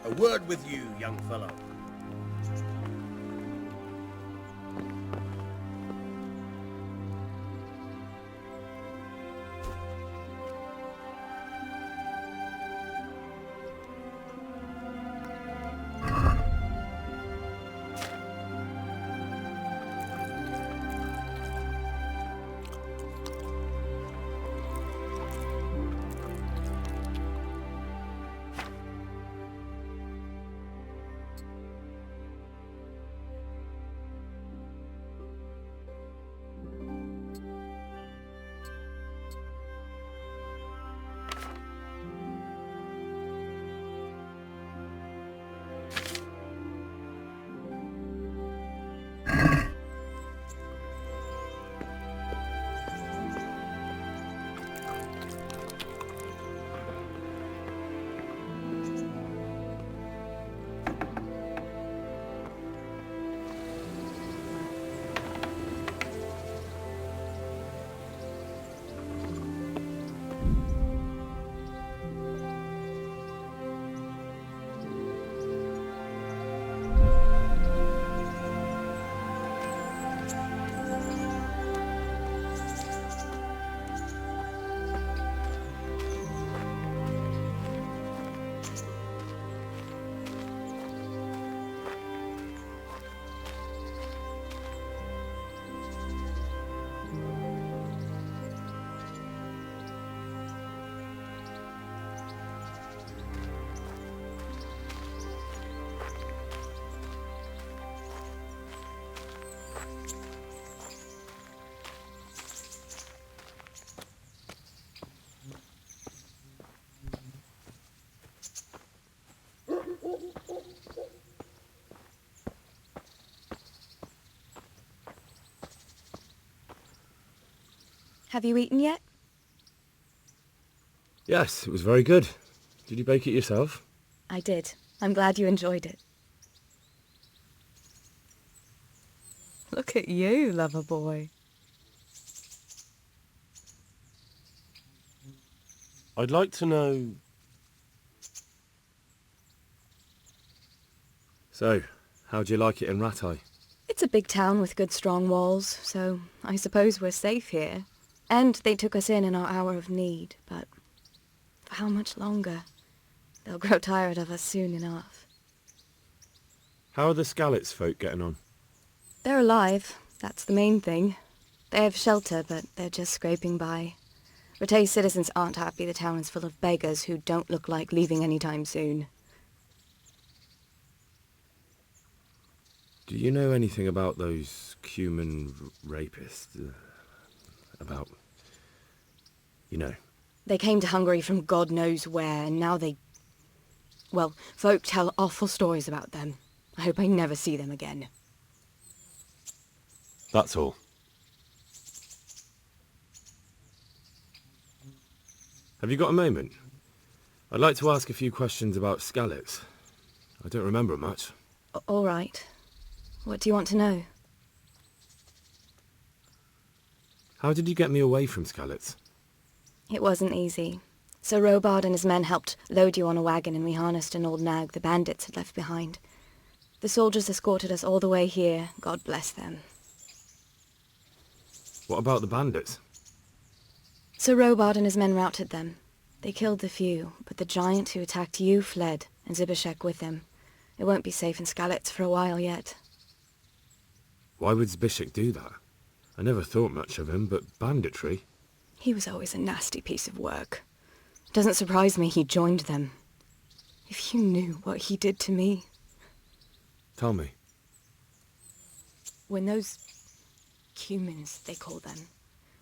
A word with you, young fellow. Have you eaten yet? Yes, it was very good. Did you bake it yourself? I did. I'm glad you enjoyed it. Look at you, lover boy. I'd like to know... So, how do you like it in Rattay? It's a big town with good strong walls, so I suppose we're safe here. And they took us in our hour of need, but for how much longer? They'll grow tired of us soon enough. How are the Skalitz folk getting on? They're alive, that's the main thing. They have shelter, but they're just scraping by. Rattay's citizens aren't happy the town is full of beggars who don't look like leaving anytime soon. Do you know anything about those human rapists? About... you know. They came to Hungary from God knows where, and now they... Well, folk tell awful stories about them. I hope I never see them again. That's all. Have you got a moment? I'd like to ask a few questions about Skalitz. I don't remember much. All right. What do you want to know? How did you get me away from Skalitz? It wasn't easy. Sir Robard and his men helped load you on a wagon and we harnessed an old nag the bandits had left behind. The soldiers escorted us all the way here, God bless them. What about the bandits? Sir Robard and his men routed them. They killed the few, but the giant who attacked you fled, and Zbyszek with him. It won't be safe in Skalitz for a while yet. Why would Zbyszek do that? I never thought much of him, but banditry? He was always a nasty piece of work. It doesn't surprise me he joined them. If you knew what he did to me. Tell me. When those... Cumins, they call them.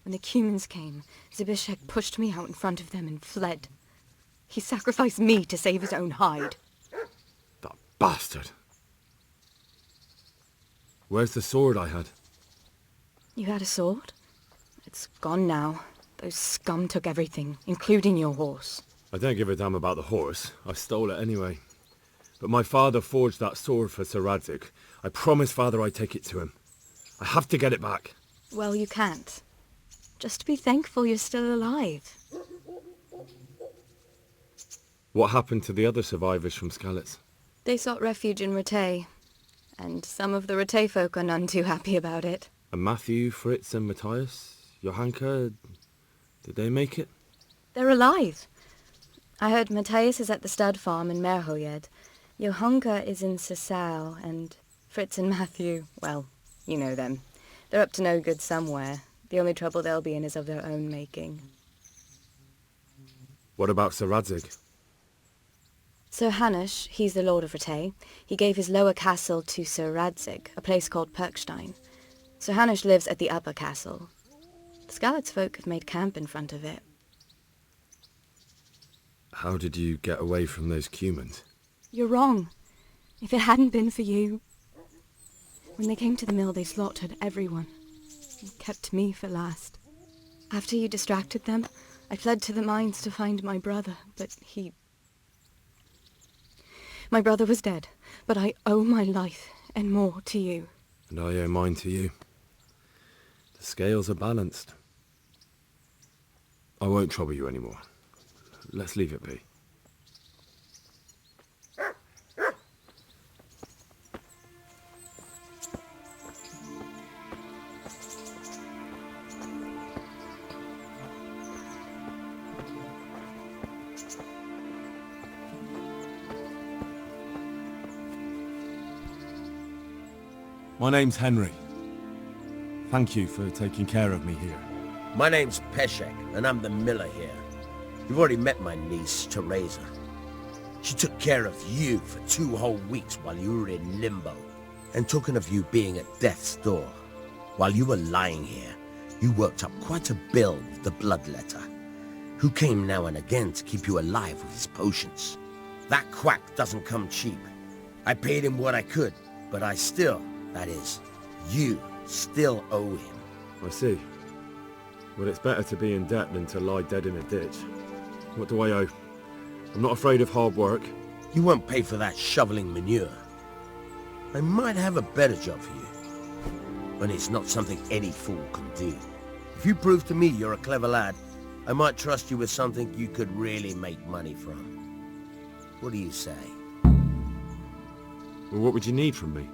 When the Cumins came, Zbyszek pushed me out in front of them and fled. He sacrificed me to save his own hide. That bastard! Where's the sword I had? You had a sword? It's gone now. Those scum took everything, including your horse. I don't give a damn about the horse. I stole it anyway. But my father forged that sword for Sir Radzig. I promised father I'd take it to him. I have to get it back. Well, you can't. Just be thankful you're still alive. What happened to the other survivors from Skalitz? They sought refuge in Rattay, and some of the Rattay folk are none too happy about it. And Matthew, Fritz and Matthias, Johanka, did they make it? They're alive. I heard Matthias is at the stud farm in Merhojed. Johanka is in Sasau, and Fritz and Matthew, well, you know them. They're up to no good somewhere. The only trouble they'll be in is of their own making. What about Sir Radzig? Sir Hanush, he's the Lord of Rattay. He gave his lower castle to Sir Radzig, a place called Perkstein. Sir Hanush lives at the upper castle. The Skalitz folk have made camp in front of it. How did you get away from those Cumans? You're wrong. If it hadn't been for you... When they came to the mill, they slaughtered everyone. And kept me for last. After you distracted them, I fled to the mines to find my brother, but he... My brother was dead, but I owe my life and more to you. And I owe mine to you. The scales are balanced. I won't trouble you anymore. Let's leave it be. My name's Henry. Thank you for taking care of me here. My name's Peshek, and I'm the miller here. You've already met my niece, Teresa. She took care of you for 2 whole weeks while you were in limbo. And talking of you being at death's door, while you were lying here, you worked up quite a bill with the bloodletter, who came now and again to keep you alive with his potions. That quack doesn't come cheap. I paid him what I could, but I still, that is, you still owe him. I see. Well, it's better to be in debt than to lie dead in a ditch. What do I owe? I'm not afraid of hard work. You won't pay for that shoveling manure. I might have a better job for you, but it's not something any fool can do. If you prove to me you're a clever lad, I might trust you with something you could really make money from. What do you say? Well, what would you need from me?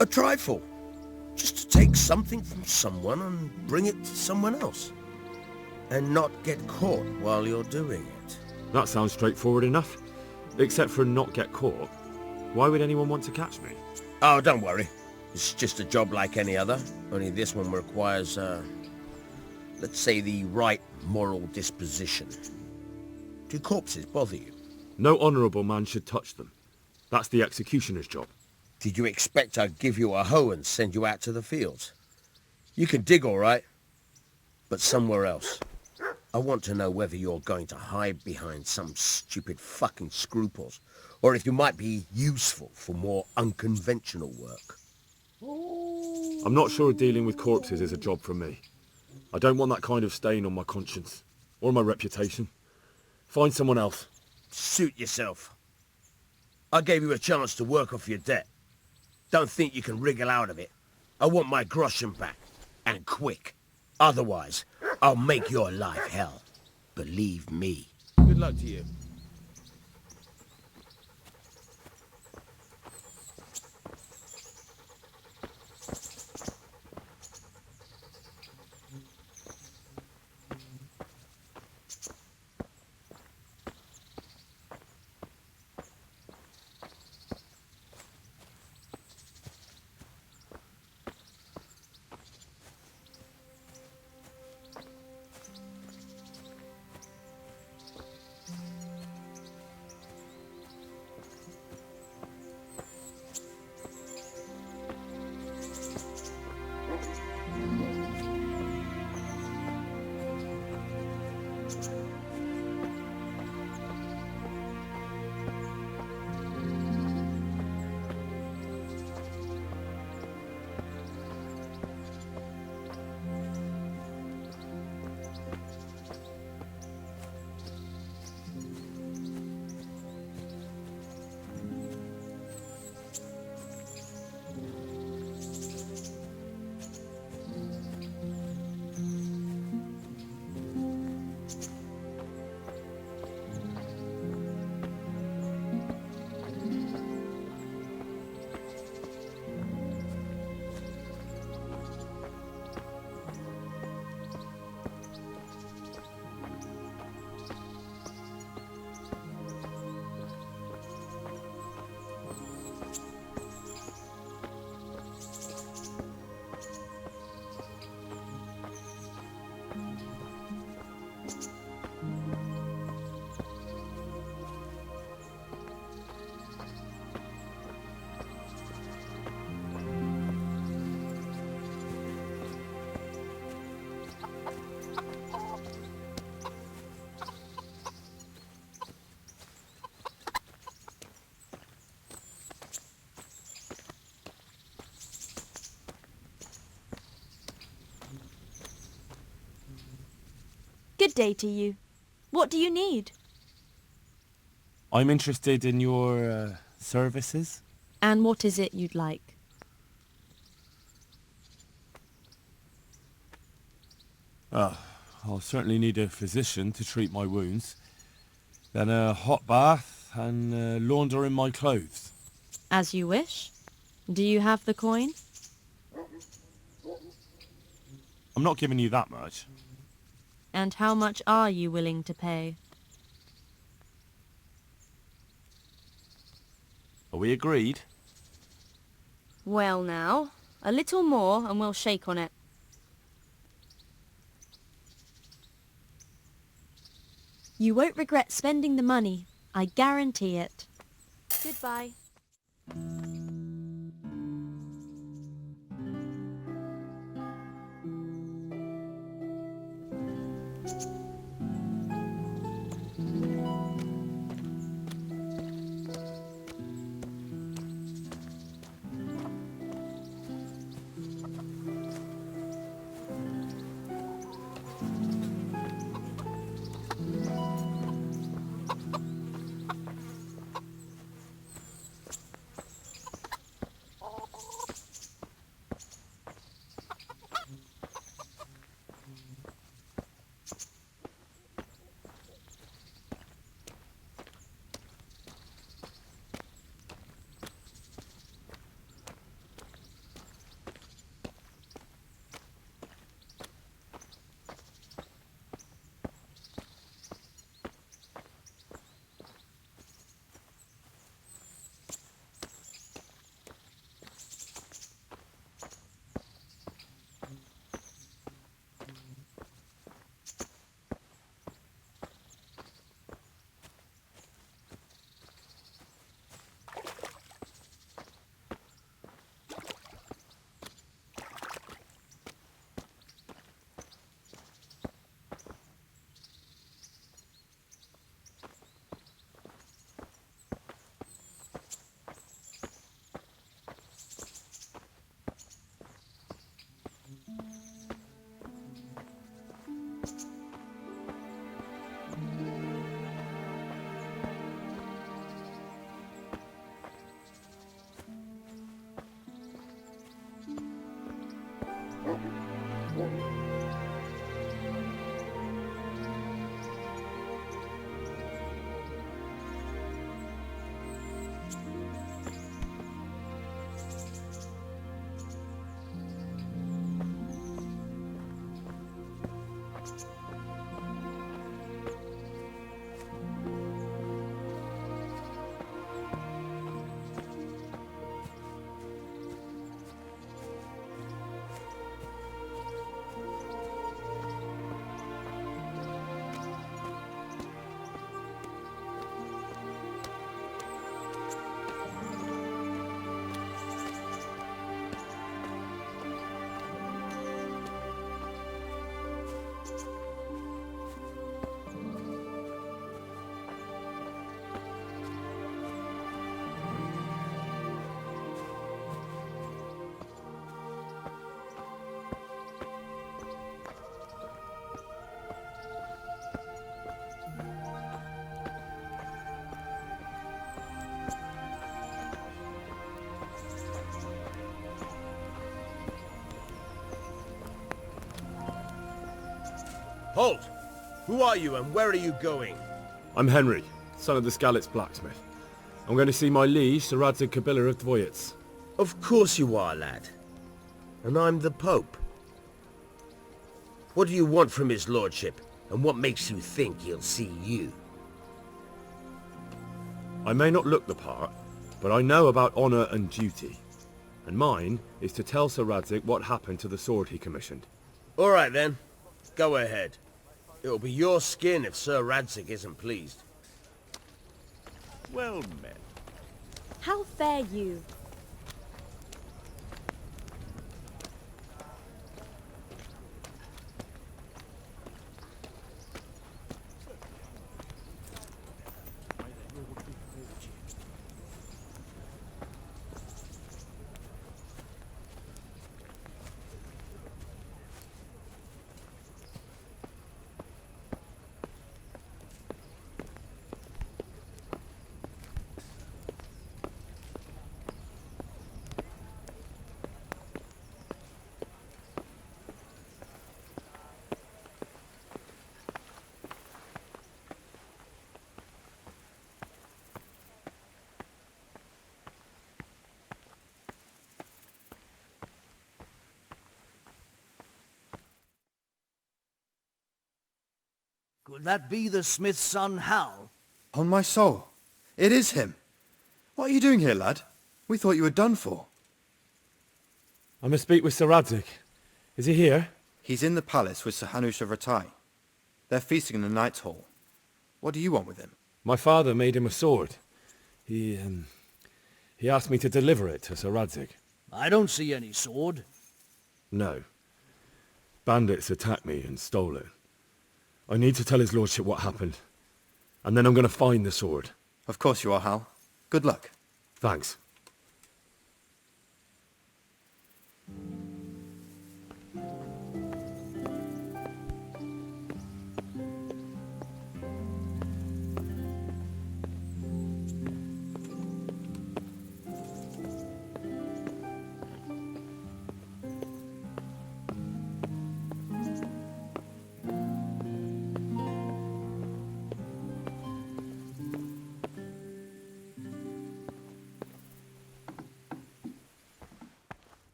A trifle. Just to take something from someone and bring it to someone else. And not get caught while you're doing it. That sounds straightforward enough. Except for not get caught. Why would anyone want to catch me? Oh, don't worry. It's just a job like any other. Only this one requires, let's say the right moral disposition. Do corpses bother you? No honourable man should touch them. That's the executioner's job. Did you expect I'd give you a hoe and send you out to the fields? You can dig all right, but somewhere else. I want to know whether you're going to hide behind some stupid fucking scruples, or if you might be useful for more unconventional work. I'm not sure dealing with corpses is a job for me. I don't want that kind of stain on my conscience, or my reputation. Find someone else. Suit yourself. I gave you a chance to work off your debt. Don't think you can wriggle out of it. I want my groschen back, and quick. Otherwise, I'll make your life hell. Believe me. Good luck to you. Good day to you. What do you need? I'm interested in your services. And what is it you'd like? I'll certainly need a physician to treat my wounds. Then a hot bath and laundering my clothes. As you wish. Do you have the coin? I'm not giving you that much. And how much are you willing to pay? Are we agreed? Well now, a little more and we'll shake on it. You won't regret spending the money. I guarantee it. Goodbye. Halt! Who are you and where are you going? I'm Henry, son of the Skalitz blacksmith. I'm going to see my liege, Sir Radzig Kabila of Dvoyets. Of course you are, lad. And I'm the Pope. What do you want from his lordship, and what makes you think he'll see you? I may not look the part, but I know about honour and duty. And mine is to tell Sir Radzig what happened to the sword he commissioned. All right then. Go ahead. It'll be your skin if Sir Radzig isn't pleased. Well met. How fare you? Could that be the smith's son, Hal? On my soul. It is him. What are you doing here, lad? We thought you were done for. I must speak with Sir Radzig. Is he here? He's in the palace with Sir Hanush of Ratai. They're feasting in the Knight's Hall. What do you want with him? My father made him a sword. He asked me to deliver it to Sir Radzig. I don't see any sword. No. Bandits attacked me and stole it. I need to tell his lordship what happened. And then I'm going to find the sword. Of course you are, Hal. Good luck. Thanks.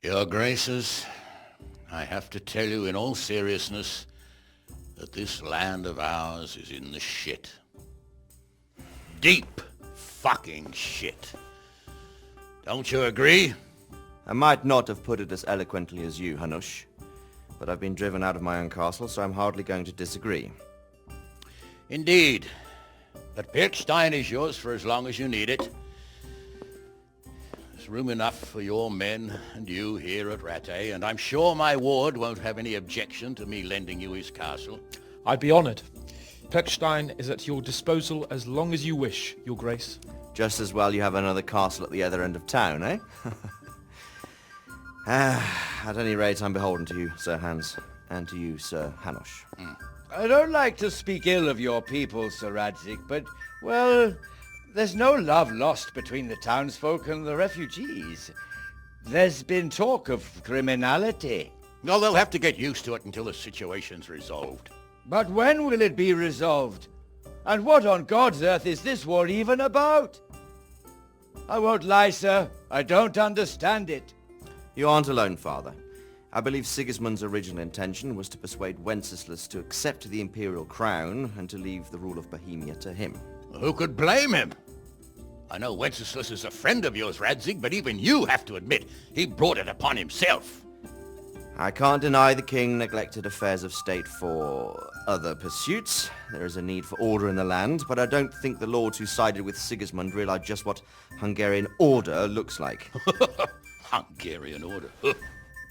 Your Graces, I have to tell you in all seriousness that this land of ours is in the shit. Deep fucking shit. Don't you agree? I might not have put it as eloquently as you, Hanush, but I've been driven out of my own castle, so I'm hardly going to disagree. Indeed. But Pirkstein is yours for as long as you need it. There's room enough for your men and you here at Rattay, and I'm sure my ward won't have any objection to me lending you his castle. I'd be honoured. Pirkstein is at your disposal as long as you wish, Your Grace. Just as well you have another castle at the other end of town, eh? At any rate, I'm beholden to you, Sir Hans, and to you, Sir Hanush. I don't like to speak ill of your people, Sir Radzig, but, well, there's no love lost between the townsfolk and the refugees. There's been talk of criminality. Well, they'll have to get used to it until the situation's resolved. But when will it be resolved? And what on God's earth is this war even about? I won't lie, sir. I don't understand it. You aren't alone, Father. I believe Sigismund's original intention was to persuade Wenceslas to accept the imperial crown and to leave the rule of Bohemia to him. Who could blame him? I know Wenceslas is a friend of yours, Radzig, but even you have to admit he brought it upon himself. I can't deny the king neglected affairs of state for other pursuits. There is a need for order in the land, but I don't think the lords who sided with Sigismund realized just what Hungarian order looks like. Hungarian order.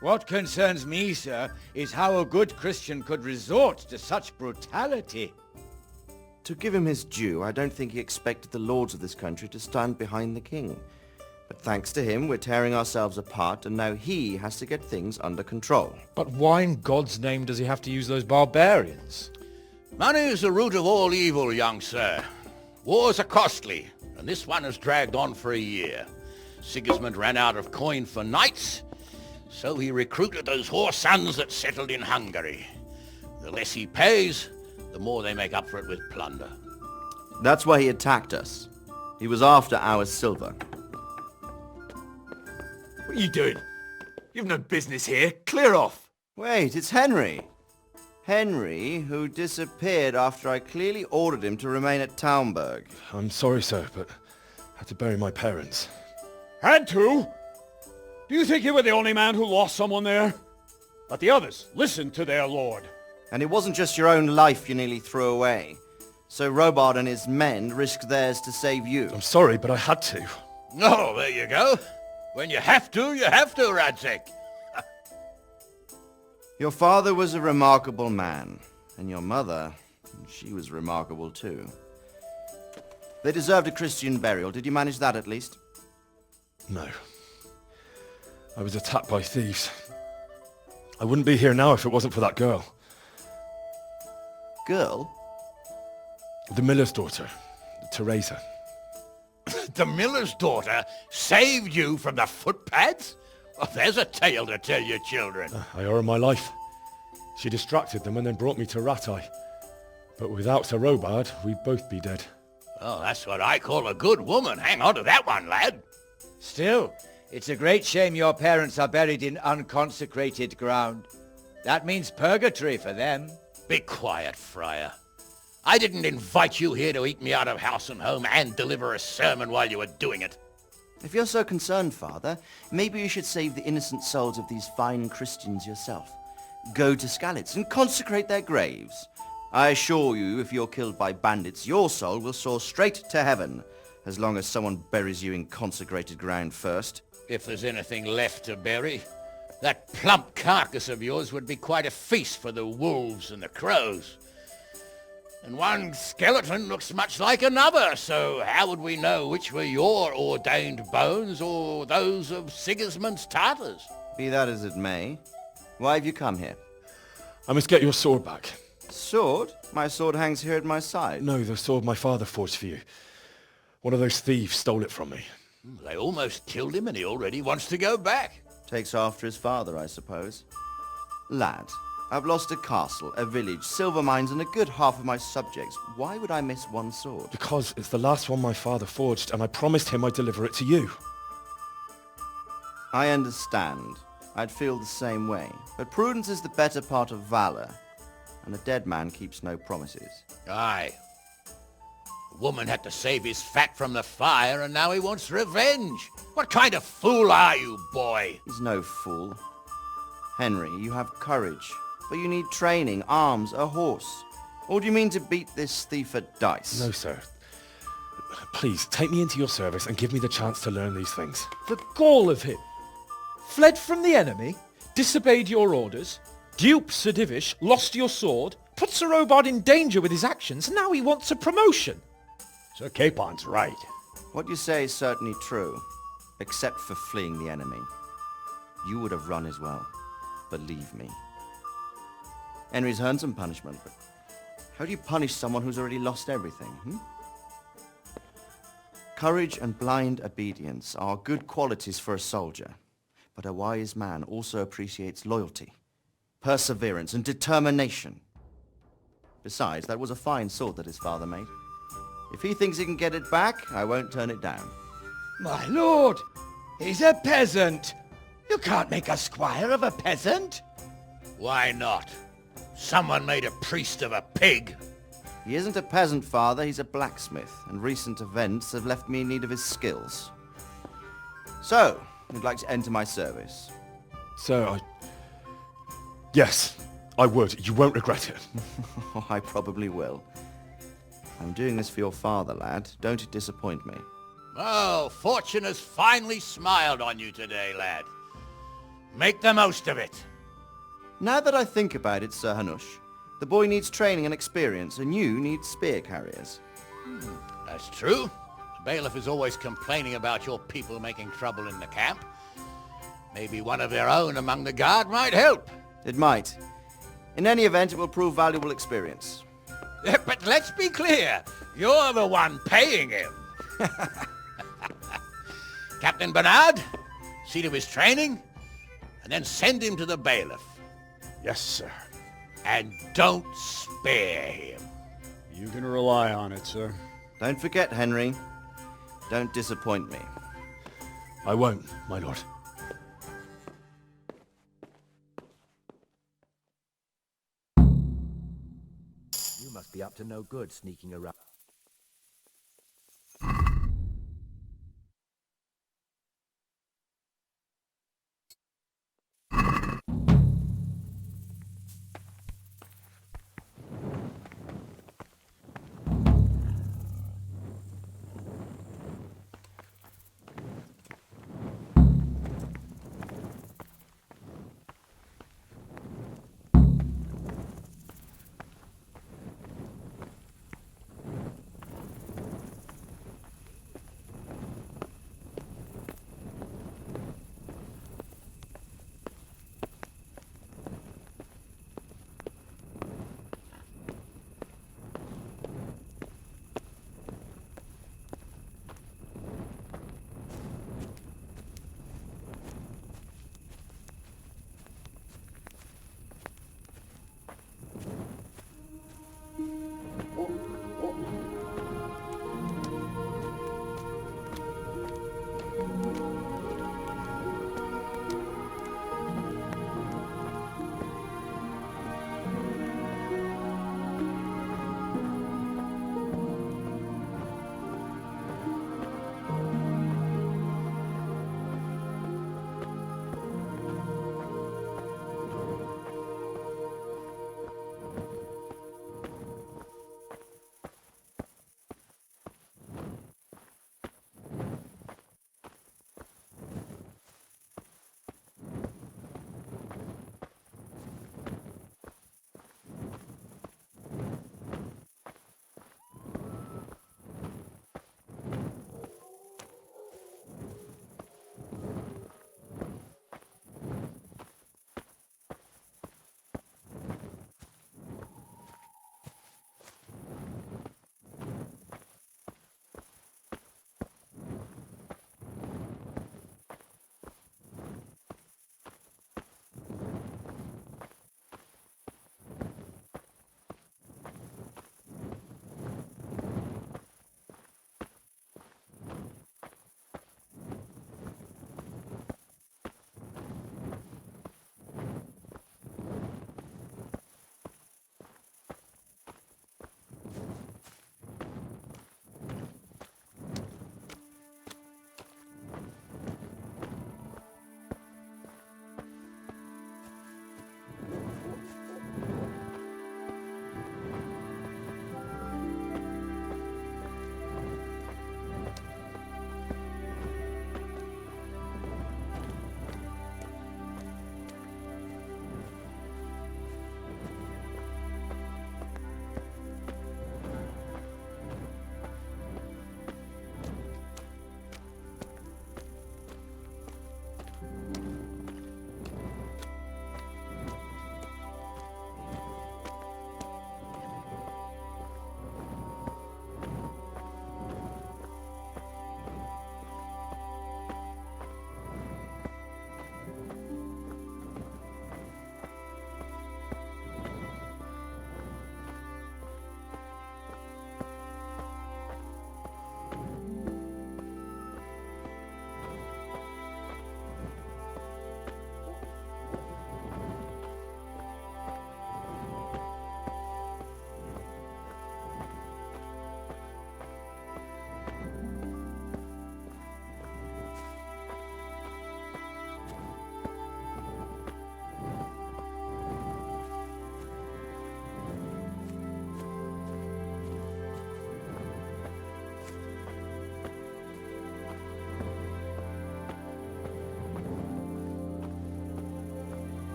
What concerns me, sir, is how a good Christian could resort to such brutality. To give him his due, I don't think he expected the lords of this country to stand behind the king. But thanks to him, we're tearing ourselves apart, and now he has to get things under control. But why in God's name does he have to use those barbarians? Money is the root of all evil, young sir. Wars are costly, and this one has dragged on for a year. Sigismund ran out of coin for knights, so he recruited those whore sons that settled in Hungary. The less he pays, the more they make up for it with plunder. That's why he attacked us. He was after our silver. What are you doing? You've no business here. Clear off. Wait, it's Henry. Henry, who disappeared after I clearly ordered him to remain at Taumberg. I'm sorry, sir, but I had to bury my parents. Had to? Do you think you were the only man who lost someone there? But the others listened to their lord. And it wasn't just your own life you nearly threw away. So Robard and his men risked theirs to save you. I'm sorry, but I had to. Oh, there you go. When you have to, Radzig. Your father was a remarkable man, and your mother, she was remarkable too. They deserved a Christian burial. Did you manage that at least? No. I was attacked by thieves. I wouldn't be here now if it wasn't for that girl. Girl? The miller's daughter, Teresa. The miller's daughter saved you from the footpads? Well, there's a tale to tell your children. I owe her my life. She distracted them and then brought me to Rattay. But without Sir Robard, we'd both be dead. Oh, that's what I call a good woman. Hang on to that one, lad. Still, it's a great shame your parents are buried in unconsecrated ground. That means purgatory for them. Be quiet, friar. I didn't invite you here to eat me out of house and home and deliver a sermon while you were doing it. If you're so concerned, Father, maybe you should save the innocent souls of these fine Christians yourself. Go to Skalitz and consecrate their graves. I assure you, if you're killed by bandits, your soul will soar straight to heaven, as long as someone buries you in consecrated ground first. If there's anything left to bury, that plump carcass of yours would be quite a feast for the wolves and the crows. And one skeleton looks much like another, so how would we know which were your ordained bones or those of Sigismund's Tartars? Be that as it may, why have you come here? I must get your sword back. Sword? My sword hangs here at my side. No, the sword my father forged for you. One of those thieves stole it from me. They almost killed him and he already wants to go back. Takes after his father, I suppose. Lad, I've lost a castle, a village, silver mines, and a good half of my subjects. Why would I miss one sword? Because it's the last one my father forged, and I promised him I'd deliver it to you. I understand. I'd feel the same way. But prudence is the better part of valor, and a dead man keeps no promises. Aye. The woman had to save his fat from the fire, and now he wants revenge. What kind of fool are you, boy? He's no fool. Henry, you have courage, but you need training, arms, a horse. Or do you mean to beat this thief at dice? No, sir. Please, take me into your service and give me the chance to learn these things. The gall of him. Fled from the enemy, disobeyed your orders, duped Sir Divish, lost your sword, put Sir Robard in danger with his actions, and now he wants a promotion. Sir Capon's right. What you say is certainly true, except for fleeing the enemy. You would have run as well, believe me. Henry's earned some punishment, but how do you punish someone who's already lost everything, Courage and blind obedience are good qualities for a soldier, but a wise man also appreciates loyalty, perseverance, and determination. Besides, that was a fine sword that his father made. If he thinks he can get it back, I won't turn it down. My lord, he's a peasant. You can't make a squire of a peasant. Why not? Someone made a priest of a pig. He isn't a peasant, Father, he's a blacksmith, and recent events have left me in need of his skills. So, you'd like to enter my service? Sir, Yes, I would. You won't regret it. I probably will. I'm doing this for your father, lad. Don't it disappoint me. Oh, fortune has finally smiled on you today, lad. Make the most of it. Now that I think about it, Sir Hanush, the boy needs training and experience, and you need spear carriers. That's true. The bailiff is always complaining about your people making trouble in the camp. Maybe one of their own among the guard might help. It might. In any event, it will prove valuable experience. But let's be clear. You're the one paying him. Captain Bernard, see to his training, and then send him to the bailiff. Yes, sir. And don't spare him. You can rely on it, sir. Don't forget, Henry. Don't disappoint me. I won't, my lord. You must be up to no good sneaking around.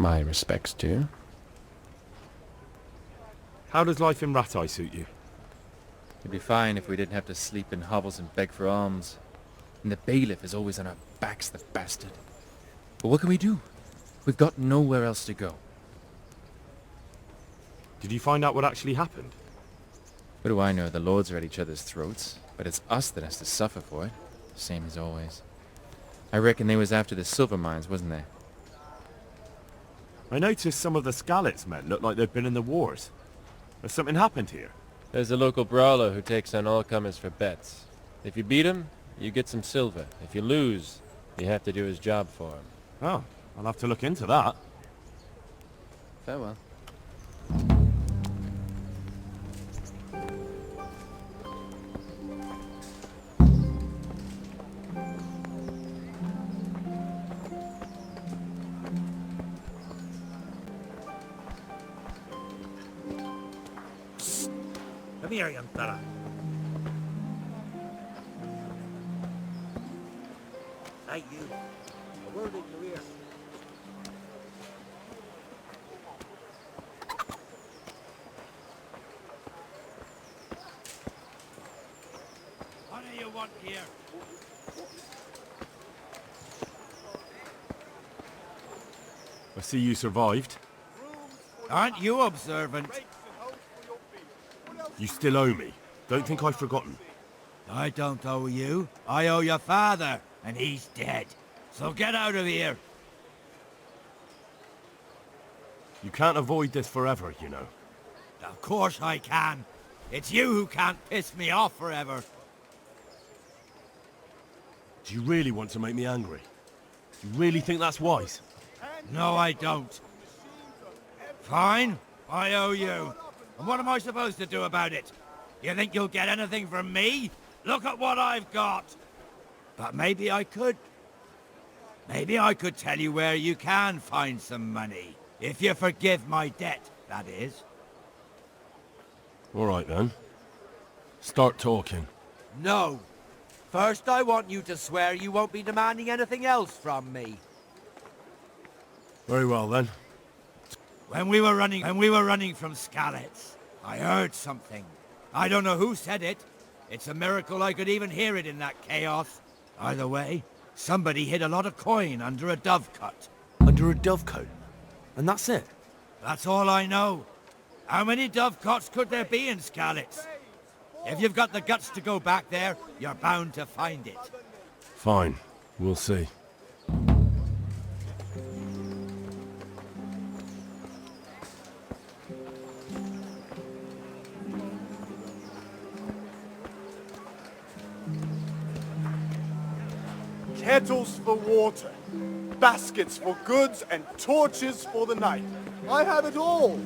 My respects to you. How does life in Rattay suit you? It'd be fine if we didn't have to sleep in hovels and beg for alms. And the bailiff is always on our backs, the bastard. But what can we do? We've got nowhere else to go. Did you find out what actually happened? What do I know? The lords are at each other's throats, but it's us that has to suffer for it. Same as always. I reckon they was after the silver mines, wasn't they? I noticed some of the Skalitz men look like they've been in the wars. Has something happened here? There's a local brawler who takes on all comers for bets. If you beat him, you get some silver. If you lose, you have to do his job for him. Oh, I'll have to look into that. Farewell. Come here, young fella. Hey, you. A word in your ear. What do you want here? I see you survived. Aren't you observant? You still owe me. Don't think I've forgotten. I don't owe you. I owe your father, and he's dead. So get out of here. You can't avoid this forever, you know. Of course I can. It's you who can't piss me off forever. Do you really want to make me angry? Do you really think that's wise? No, I don't. Fine. I owe you. And what am I supposed to do about it? You think you'll get anything from me? Look at what I've got. But maybe I could. Maybe I could tell you where you can find some money. If you forgive my debt, that is. All right, then. Start talking. No. First, I want you to swear you won't be demanding anything else from me. Very well, then. When we were running from Skalitz, I heard something. I don't know who said it. It's a miracle I could even hear it in that chaos. Either way, somebody hid a lot of coin under a dovecote. Under a dovecote? And that's it? That's all I know. How many dovecotes could there be in Skalitz? If you've got the guts to go back there, you're bound to find it. Fine. We'll see. Kettles for water, baskets for goods, and torches for the night. I have it all.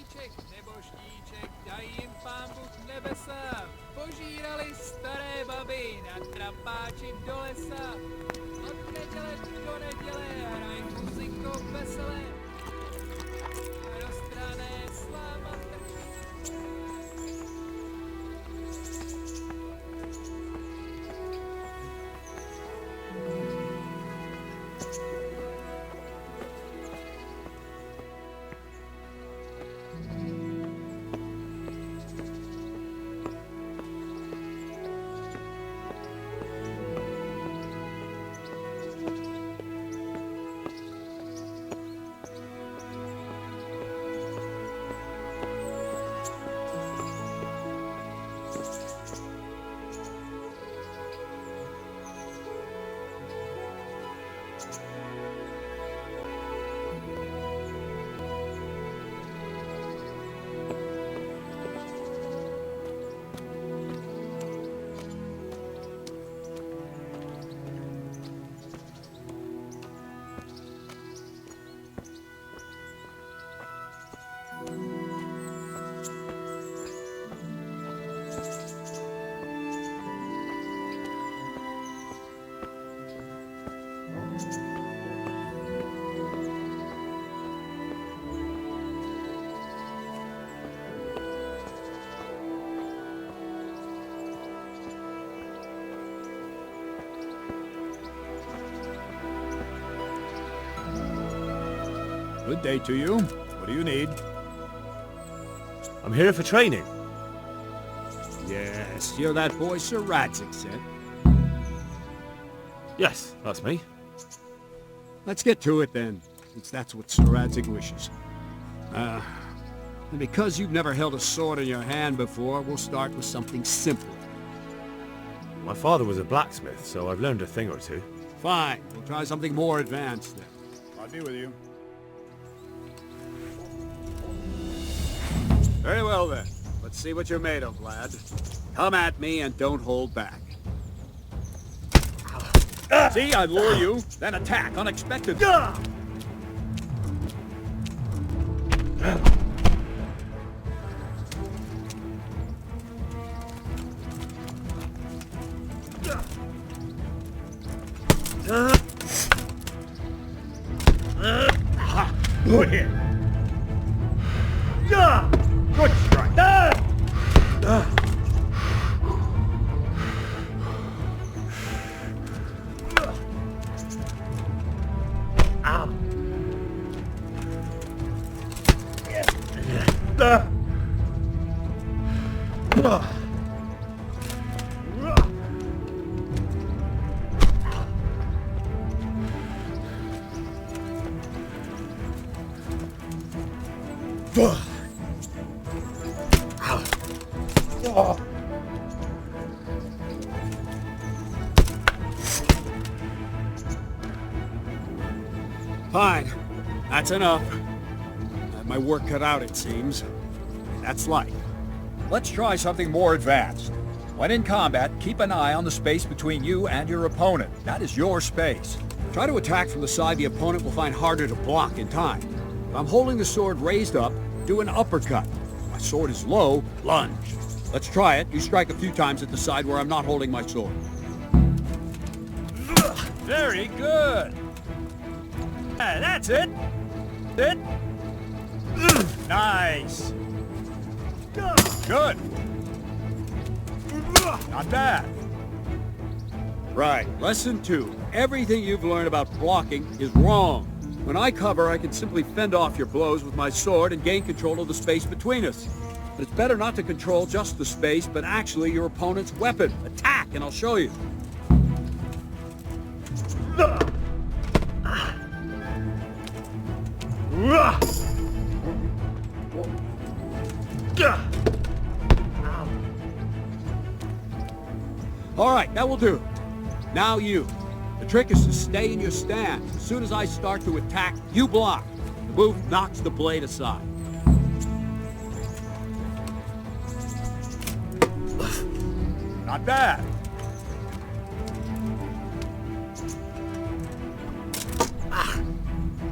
stromeček nebo štíček, dají jim pán Bůh nebesa. Požírali staré baby na trapáči do lesa. Od neděle do neděle hraj muzikou veselé. Roztrané sláma trčí. Good day to you. What do you need? I'm here for training. Yes, you're that boy Sir Radzik said. Yes, that's me. Let's get to it then, since that's what Sir Radzik wishes. And because you've never held a sword in your hand before, we'll start with something simple. My father was a blacksmith, so I've learned a thing or two. Fine, we'll try something more advanced then. I'll be with you. Very well then. Let's see what you're made of, lad. Come at me and don't hold back. See, I lure you, then attack unexpectedly. Good hit. Good strike. Fine. That's enough. Had my work cut out, it seems. That's life. Let's try something more advanced. When in combat, keep an eye on the space between you and your opponent. That is your space. Try to attack from the side the opponent will find harder to block in time. If I'm holding the sword raised up, do an uppercut. If my sword is low, lunge. Let's try it. You strike a few times at the side where I'm not holding my sword. Very good. That's it. Nice. Good. Not bad. Right. Lesson 2. Everything you've learned about blocking is wrong. When I cover, I can simply fend off your blows with my sword and gain control of the space between us. But it's better not to control just the space, but actually your opponent's weapon. Attack, and I'll show you. All right, that will do. Now you. The trick is to stay in your stance. As soon as I start to attack, you block. The move knocks the blade aside. Not bad.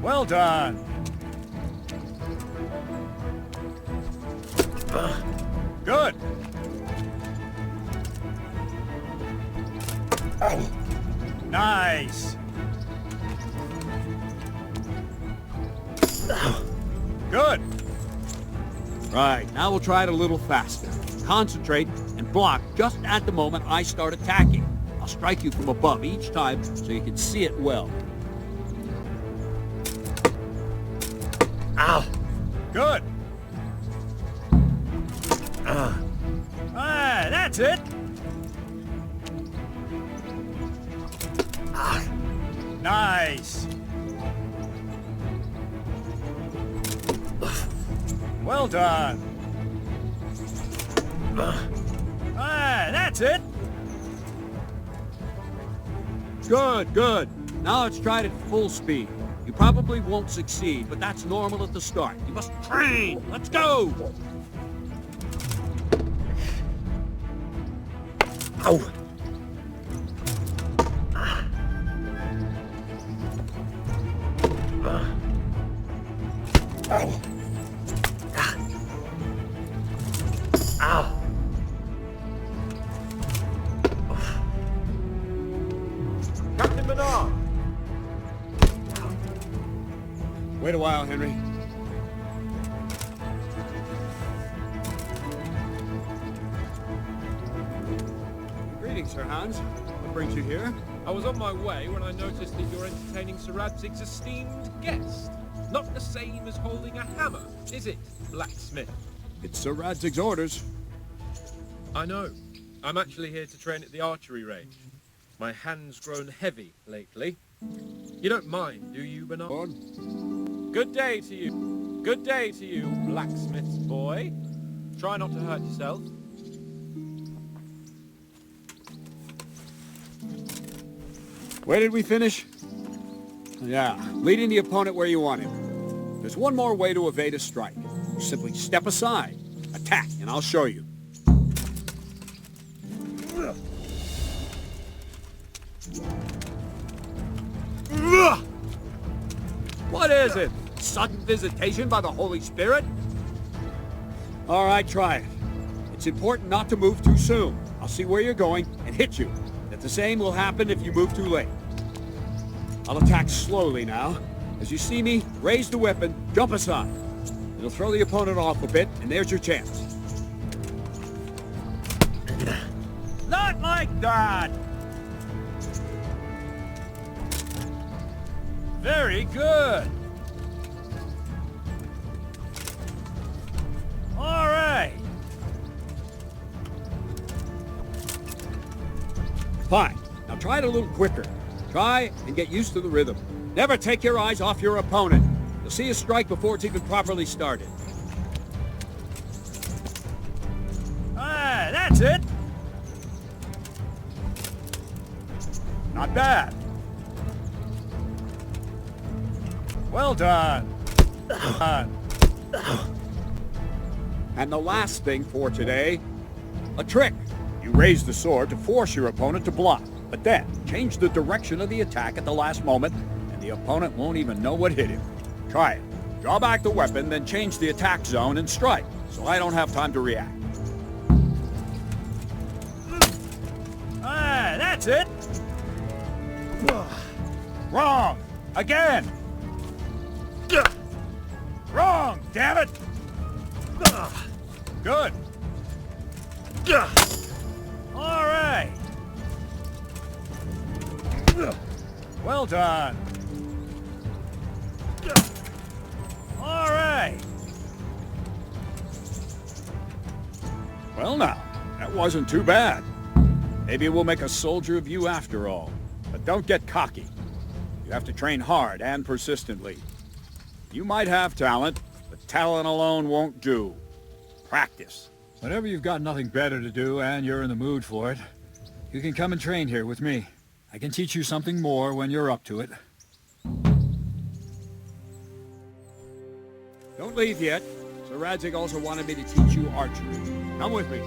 Well done. Good. Nice. Good. Right, now we'll try it a little faster. Concentrate and block just at the moment I start attacking. I'll strike you from above each time so you can see it well. Ow! Good. That's it. Nice. Well done. That's it. Good, good. Now let's try it at full speed. You probably won't succeed, but that's normal at the start. You must train. Let's go. Ow! Ow! Ow! Captain Menard! Wait a while, Henry. Greetings, Sir Hans. What brings you here? I was on my way when I noticed that you're entertaining Sir Radzig's esteemed guest. Not the same as holding a hammer, is it, blacksmith? It's Sir Radzig's orders. I know. I'm actually here to train at the archery range. My hand's grown heavy lately. You don't mind, do you, Bernard? Good day to you. Good day to you, blacksmith's boy. Try not to hurt yourself. Where did we finish? Yeah, leading the opponent where you want him. There's one more way to evade a strike. You simply step aside, attack, and I'll show you. What is it? Sudden visitation by the Holy Spirit? All right, try it. It's important not to move too soon. I'll see where you're going and hit you. That the same will happen if you move too late. I'll attack slowly now. As you see me, raise the weapon, jump aside. It'll throw the opponent off a bit, and there's your chance. Not like that! Very good! All right! Fine. Now try it a little quicker. Try and get used to the rhythm. Never take your eyes off your opponent. You'll see a strike before it's even properly started. That's it! Not bad. Well done. And the last thing for today, a trick. You raise the sword to force your opponent to block, but then change the direction of the attack at the last moment, and the opponent won't even know what hit him. Try it. Draw back the weapon, then change the attack zone and strike, so I don't have time to react. That's it. Wrong. Again. Wrong, damn it. Good. All right. Well done. All right. Well now, that wasn't too bad. Maybe we'll make a soldier of you after all. But don't get cocky. You have to train hard and persistently. You might have talent, but talent alone won't do. Practice. Whenever you've got nothing better to do and you're in the mood for it, you can come and train here with me. I can teach you something more when you're up to it. Don't leave yet. Sir Radzig also wanted me to teach you archery. Come with me.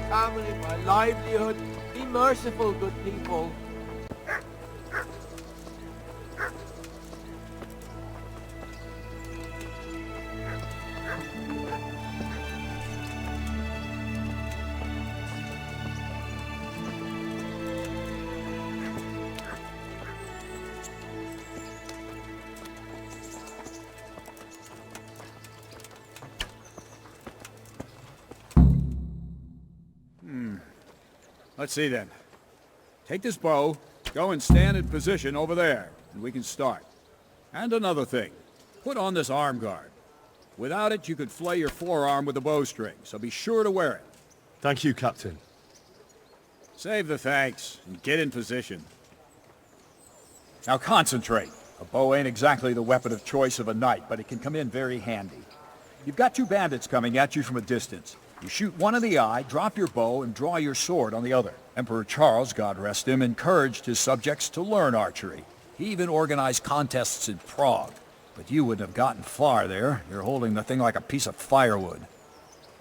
Family, my livelihood. Be merciful, good people. Let's see then. Take this bow, go and stand in position over there, and we can start. And another thing, put on this arm guard. Without it, you could flay your forearm with a bowstring, so be sure to wear it. Thank you, Captain. Save the thanks, and get in position. Now concentrate. A bow ain't exactly the weapon of choice of a knight, but it can come in very handy. You've got two bandits coming at you from a distance. You shoot one in the eye, drop your bow, and draw your sword on the other. Emperor Charles, God rest him, encouraged his subjects to learn archery. He even organized contests in Prague. But you wouldn't have gotten far there. You're holding the thing like a piece of firewood.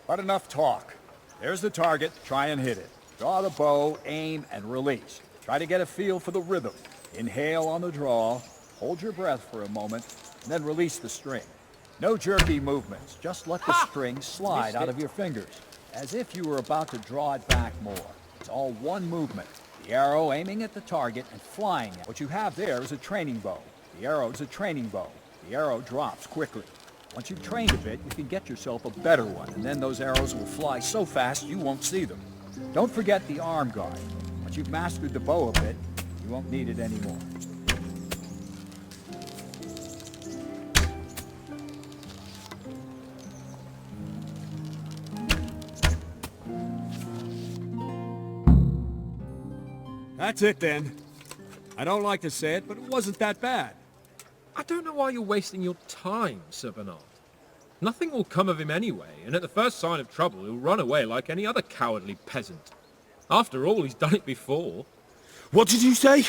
But enough talk. There's the target. Try and hit it. Draw the bow, aim, and release. Try to get a feel for the rhythm. Inhale on the draw, hold your breath for a moment, and then release the string. No jerky movements. Just let the string slide out of your fingers, as if you were about to draw it back more. It's all one movement. The arrow aiming at the target and flying at it. What you have there is a training bow. The arrow is a training bow. The arrow drops quickly. Once you've trained a bit, you can get yourself a better one, and then those arrows will fly so fast you won't see them. Don't forget the arm guard. Once you've mastered the bow a bit, you won't need it anymore. That's it then. I don't like to say it, but it wasn't that bad. I don't know why you're wasting your time, Sir Bernard. Nothing will come of him anyway, and at the first sign of trouble he'll run away like any other cowardly peasant. After all, he's done it before. What did you say?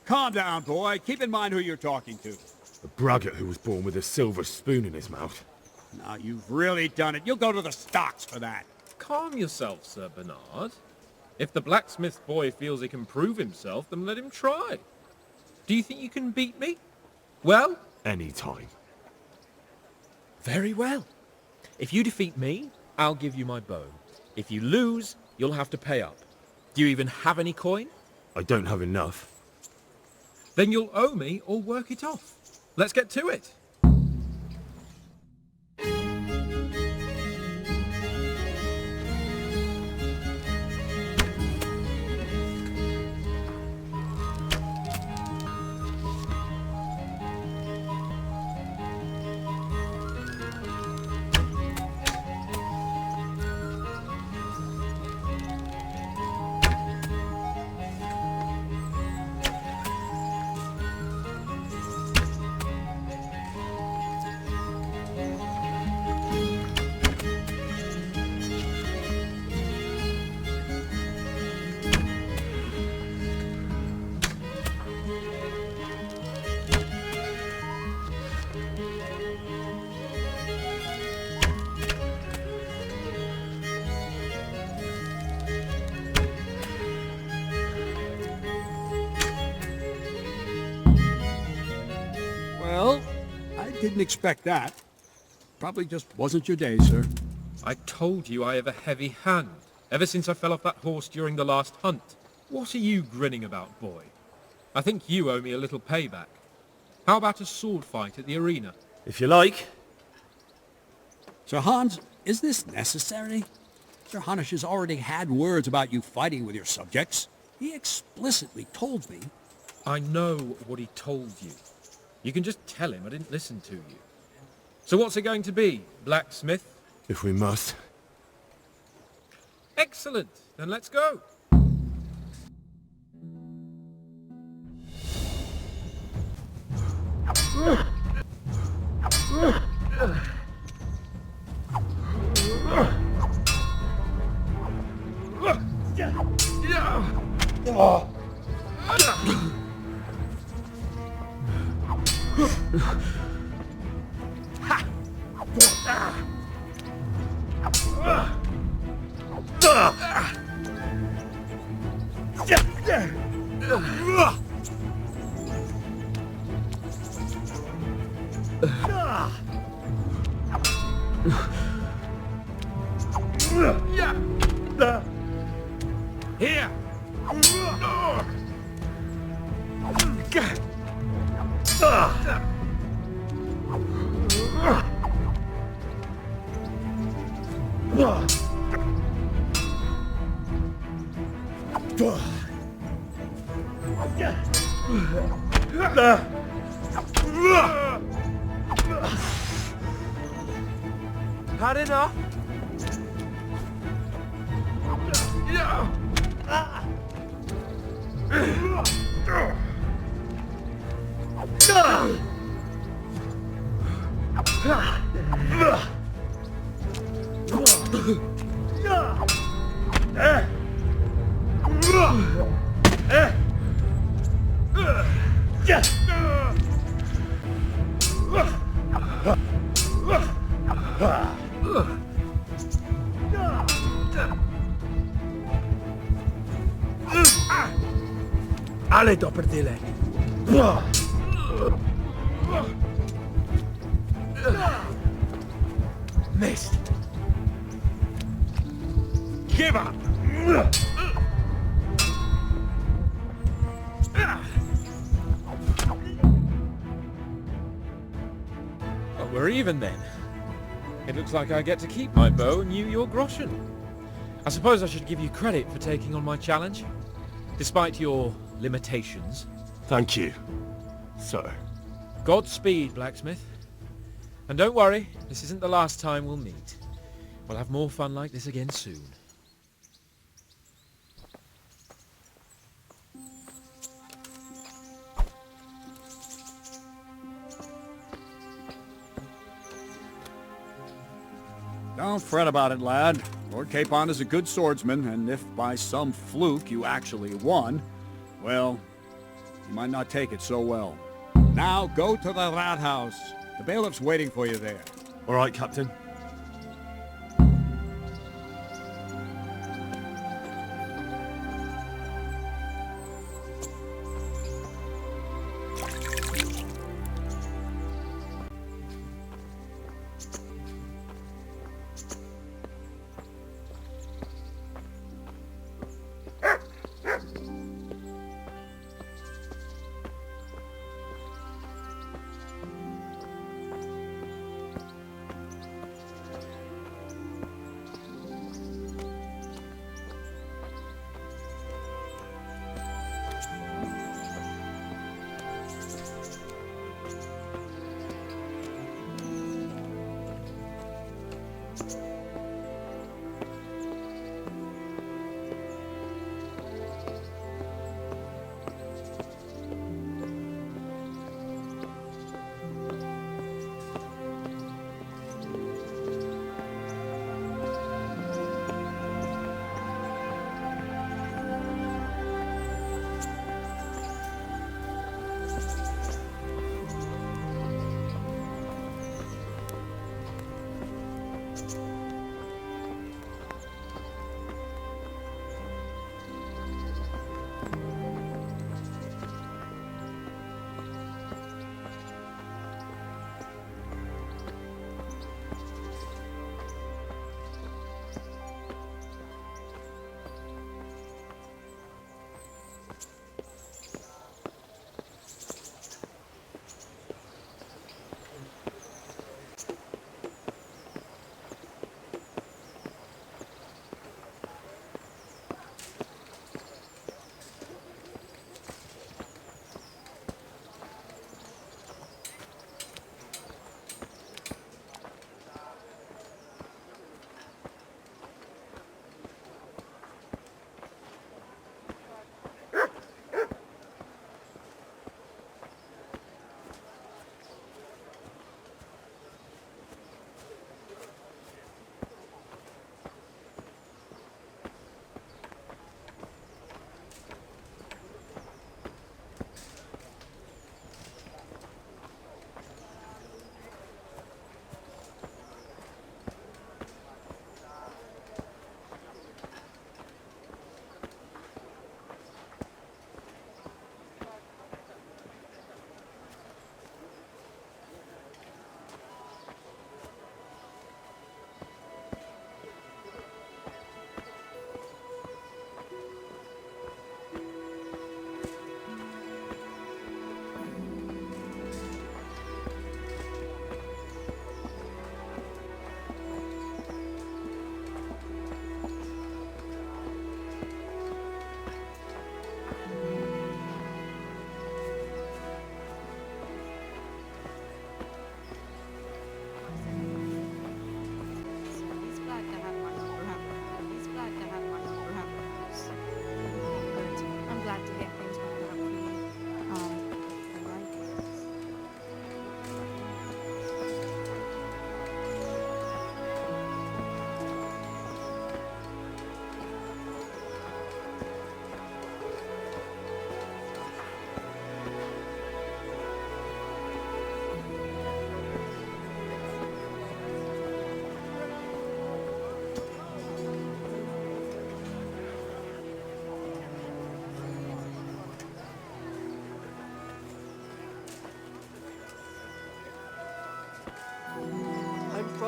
Calm down, boy. Keep in mind who you're talking to. A braggart who was born with a silver spoon in his mouth. Now, you've really done it. You'll go to the stocks for that. Calm yourself, Sir Bernard. If the blacksmith boy feels he can prove himself, then let him try. Do you think you can beat me? Well? Any time. Very well. If you defeat me, I'll give you my bow. If you lose, you'll have to pay up. Do you even have any coin? I don't have enough. Then you'll owe me or work it off. Let's get to it. Well, I didn't expect that. Probably just wasn't your day, sir. I told you I have a heavy hand, ever since I fell off that horse during the last hunt. What are you grinning about, boy? I think you owe me a little payback. How about a sword fight at the arena? If you like. Sir Hans, is this necessary? Sir Hanush has already had words about you fighting with your subjects. He explicitly told me. I know what he told you. You can just tell him I didn't listen to you. So what's it going to be, blacksmith? If we must. Excellent. Then let's go. Here! Had enough? Ale doprdile. Missed. Give up. Well, we're even then. It looks like I get to keep my bow and you your groschen. I suppose I should give you credit for taking on my challenge, despite your limitations. Thank you, sir. Godspeed, blacksmith. And don't worry, this isn't the last time we'll meet. We'll have more fun like this again soon. Don't fret about it, lad. Lord Capon is a good swordsman, and if by some fluke you actually won, well, you might not take it so well. Now go to the rat house. The bailiff's waiting for you there. All right, Captain.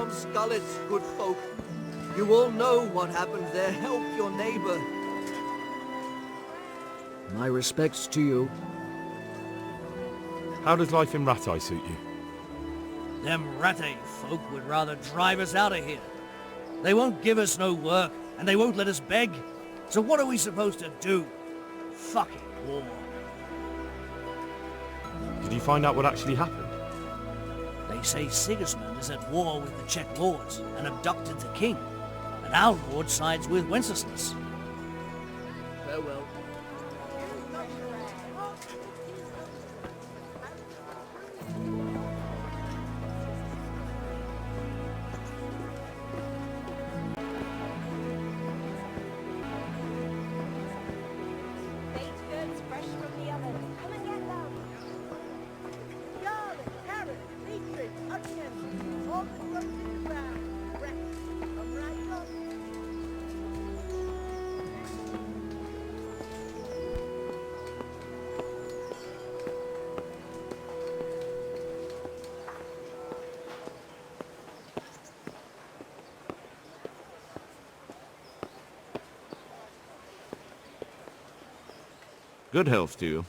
from Scullets, good folk. You all know what happens there. Help your neighbor. My respects to you. How does life in Rattay suit you? Them Rattay folk would rather drive us out of here. They won't give us no work, and they won't let us beg. So what are we supposed to do? Fucking war. Did you find out what actually happened? They say Sigismund is at war with the Czech lords and abducted the king. And our lord sides with Wenceslas. Farewell. Good health to you.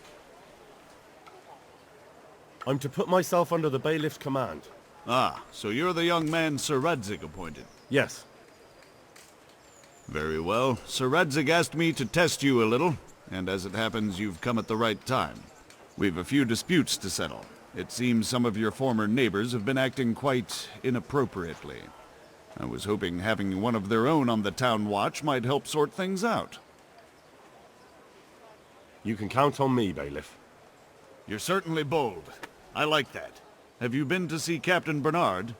I'm to put myself under the bailiff's command. Ah, so you're the young man Sir Radzig appointed? Yes. Very well. Sir Radzig asked me to test you a little, and as it happens, you've come at the right time. We've a few disputes to settle. It seems some of your former neighbors have been acting quite inappropriately. I was hoping having one of their own on the town watch might help sort things out. You can count on me, bailiff. You're certainly bold. I like that. Have you been to see Captain Bernard?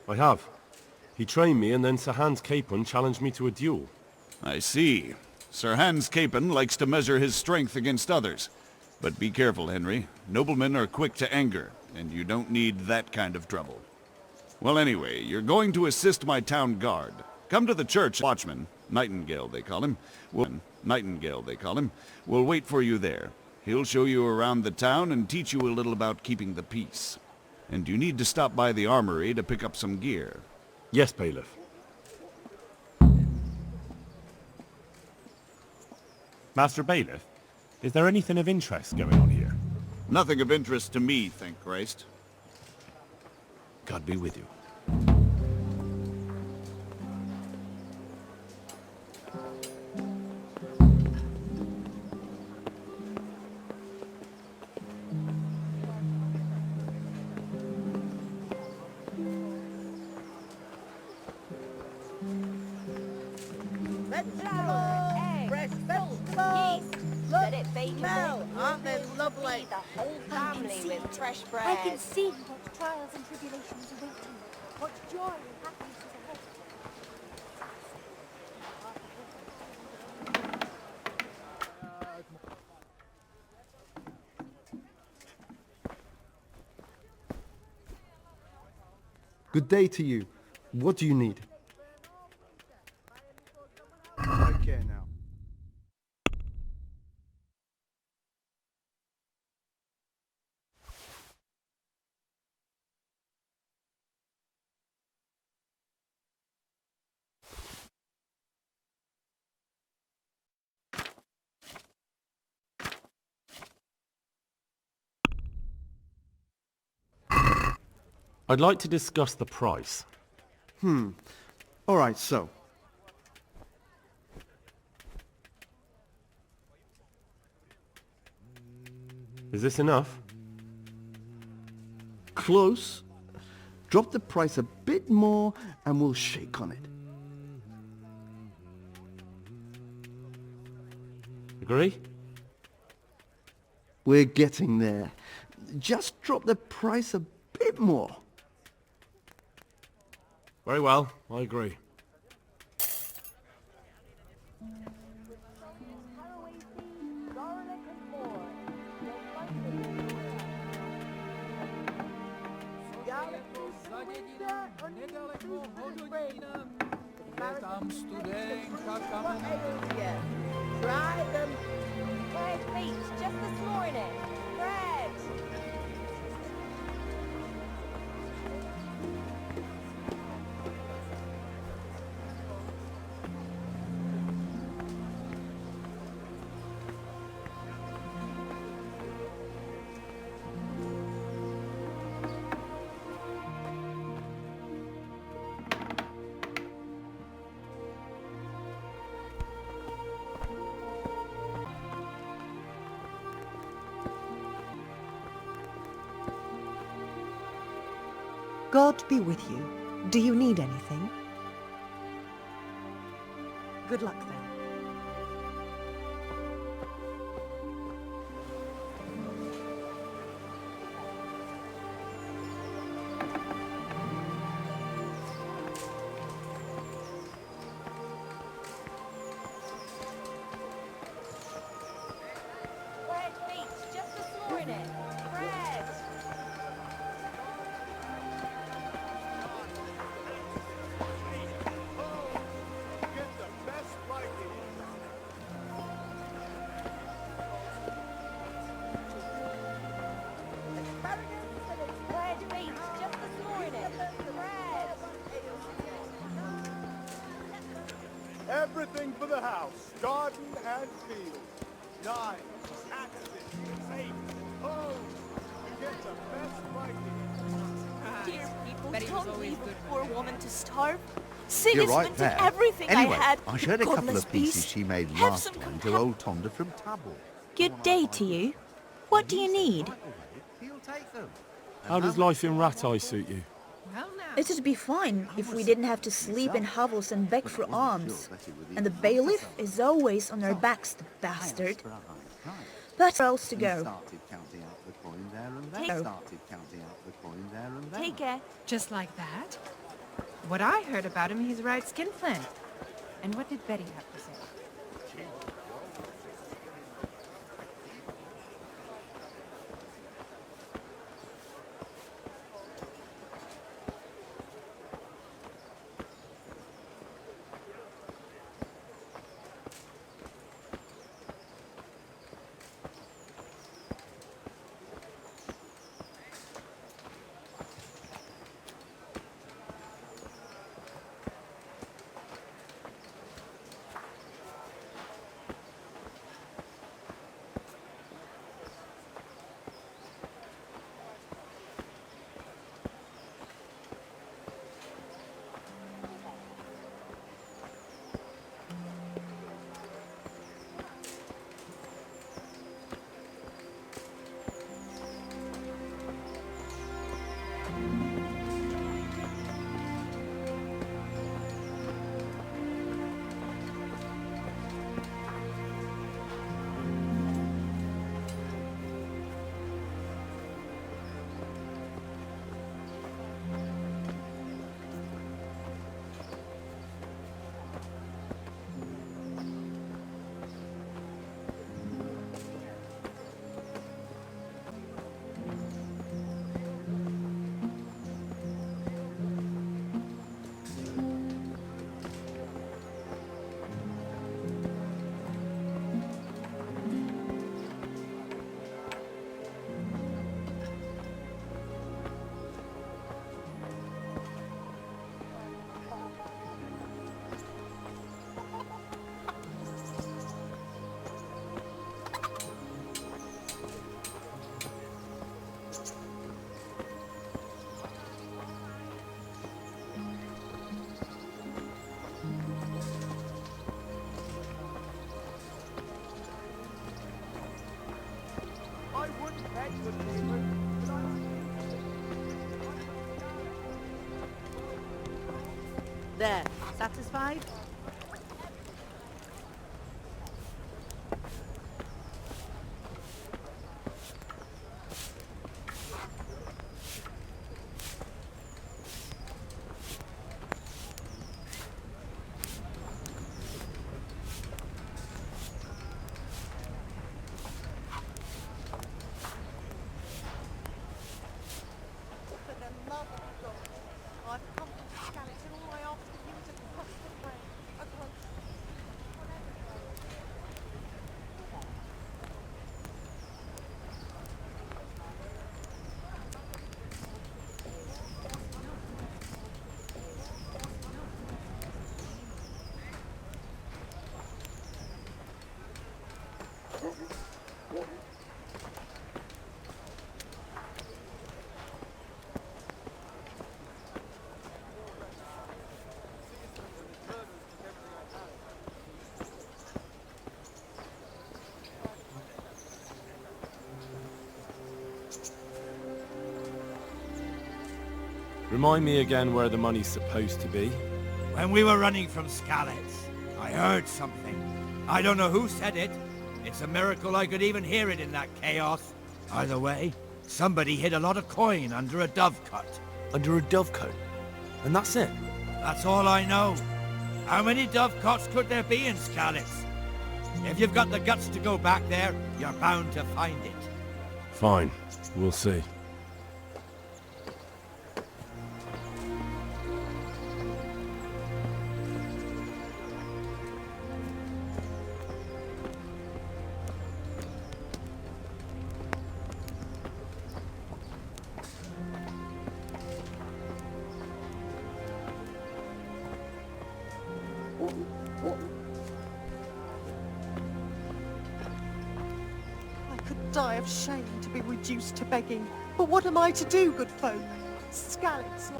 I have. He trained me, and then Sir Hans Capon challenged me to a duel. I see. Sir Hans Capon likes to measure his strength against others. But be careful, Henry. Noblemen are quick to anger, and you don't need that kind of trouble. Well, anyway, you're going to assist my town guard. Come to the church. Watchman, Nightingale they call him, will wait for you there. He'll show you around the town and teach you a little about keeping the peace. And you need to stop by the armory to pick up some gear. Yes, bailiff. Master Bailiff, is there anything of interest going on here? Nothing of interest to me, thank Christ. God be with you. I can see what trials and tribulations await you, what joy and happiness is ahead. Good day to you. What do you need? Okay now. I'd like to discuss the price. All right, so. Is this enough? Close. Drop the price a bit more and we'll shake on it. Agree? We're getting there. Just drop the price a bit more. Very well, I agree. Try them. Bread baked just this morning. Bread. God be with you. Do you need anything? Good luck then. Bread meat, just this morning. Bread. Get the best Viking. Bread meat, just this morning. Bread. Everything for the house, garden and field. Knives, axes, safes, hoes. You get the best Viking. Dear people, Bet he was don't always leave good a for poor dinner. woman to starve. You're Sigismund right took there. everything Anyway, I had. I shared a couple Godless of pieces beast. she made Have last some time to old Tonda from Tabble. Good day to you. What do you need? He'll take them. How does life in Rattay suit you? It'd be fine if we didn't have to sleep in hovels and beg for alms. And the bailiff is always on our backs, the bastard. But where else to go? Take care. Just like that? What I heard about him, he's right skinflint. And what did Betty have to say? I wouldn't bet good neighbor, but I There, satisfied? For the love of God, I've come to Skeleton. All I ask of you is a crust of bread. Remind me again where the money's supposed to be. When we were running from Skalitz, I heard something. I don't know who said it. It's a miracle I could even hear it in that chaos. Either way, somebody hid a lot of coin under a dovecot. Under a dovecote? And that's it? That's all I know. How many dovecots could there be in Skalitz? If you've got the guts to go back there, you're bound to find it. Fine. We'll see. Die of shame to be reduced to begging. But what am I to do, good folk? Skalitz.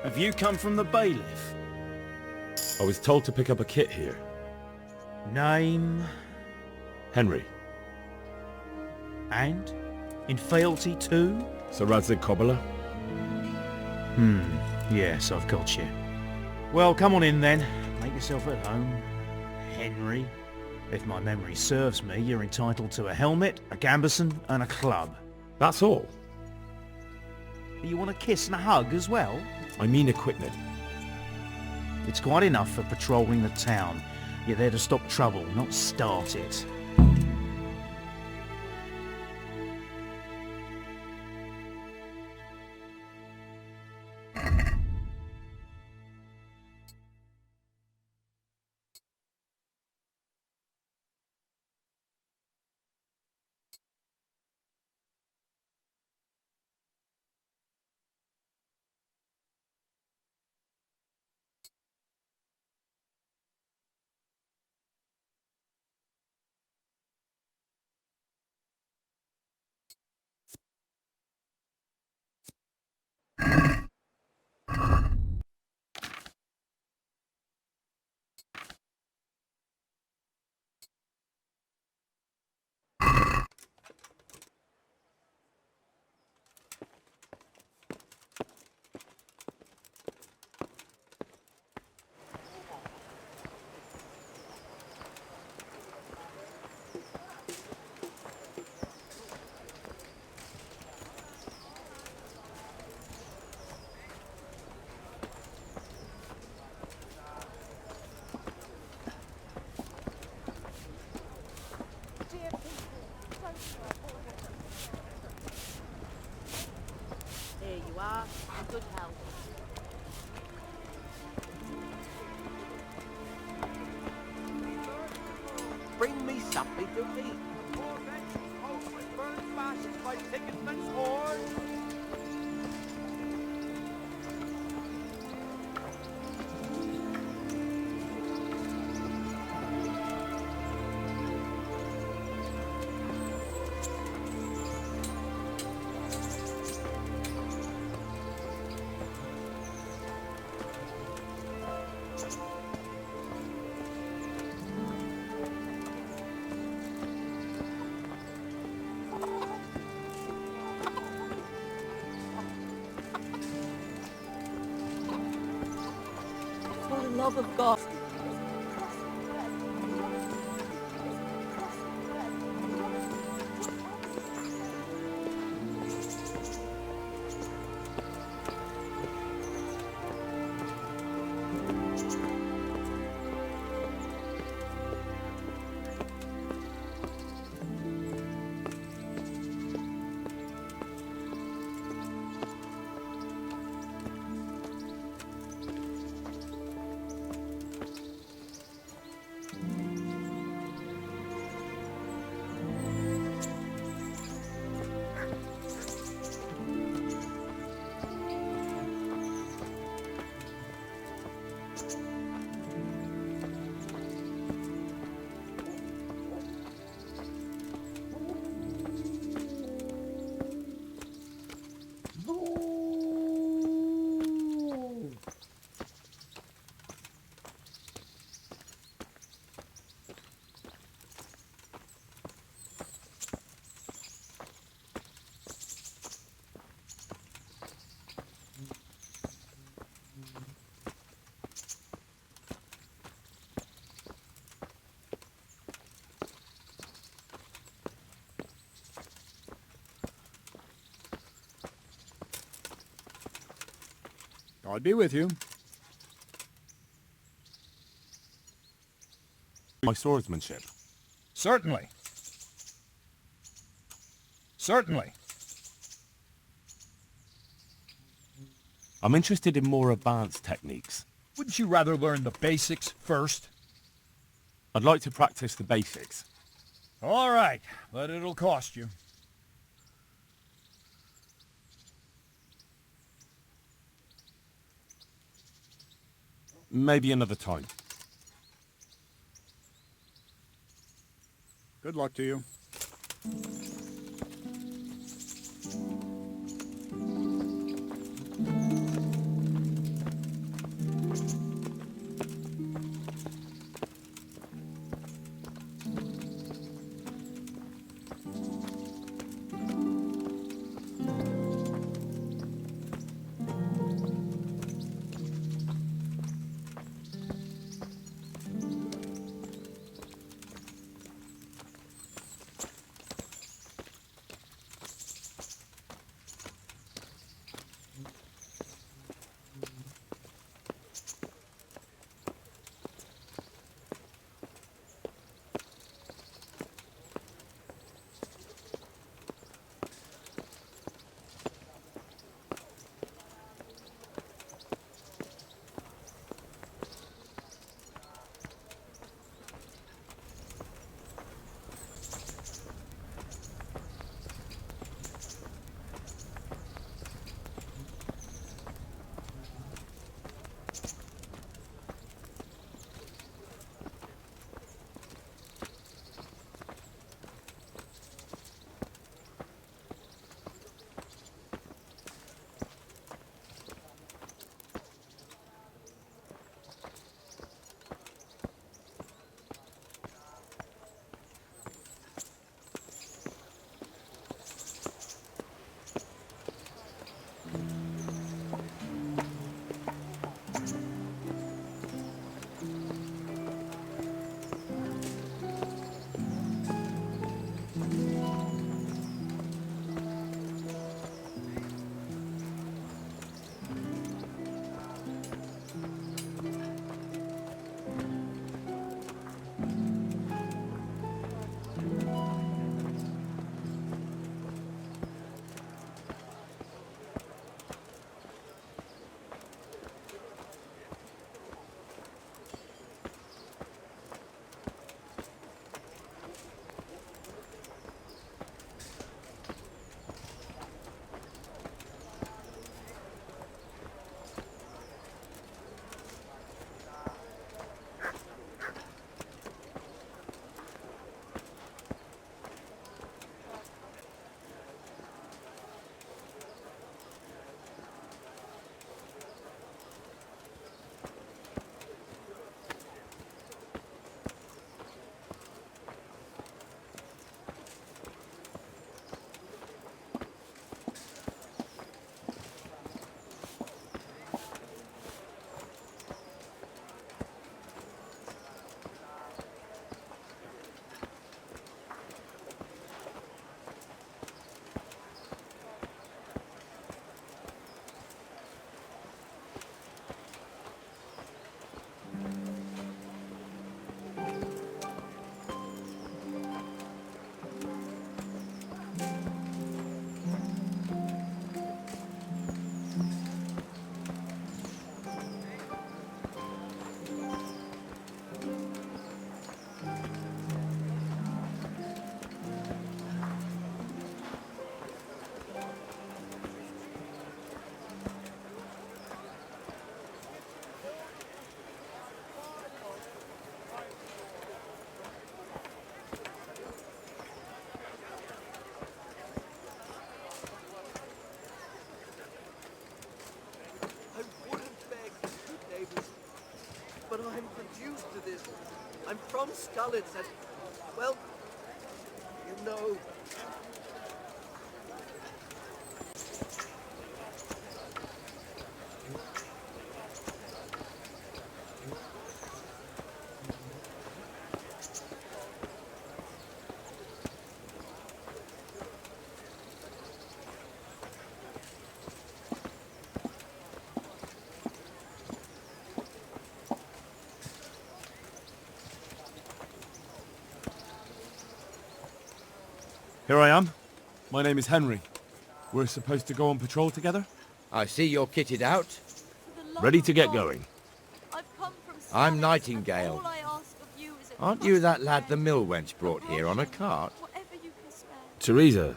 Have you come from the bailiff? I was told to pick up a kit here. Name? Henry. And? In fealty too? Sir Radzig Cobbler? Yes, I've got you. Well, come on in then. Make yourself at home. Henry. If my memory serves me, you're entitled to a helmet, a gambeson, and a club. That's all? You want a kiss and a hug as well? I mean equipment. It's quite enough for patrolling the town. You're there to stop trouble, not start it. Here you are, in good health. Bring me something to eat. By Sigismund's horde. For the love of God. I'd be with you. My swordsmanship. Certainly. Certainly. I'm interested in more advanced techniques. Wouldn't you rather learn the basics first? I'd like to practice the basics. All right, but it'll cost you. Maybe another time. Good luck to you. but I'm reduced to this. I'm from Scullets and, well, you know. Here I am. My name is Henry. We're supposed to go on patrol together? I see you're kitted out. Ready to get going. I'm Nightingale. Aren't you that lad the mill wench brought here on a cart? Teresa.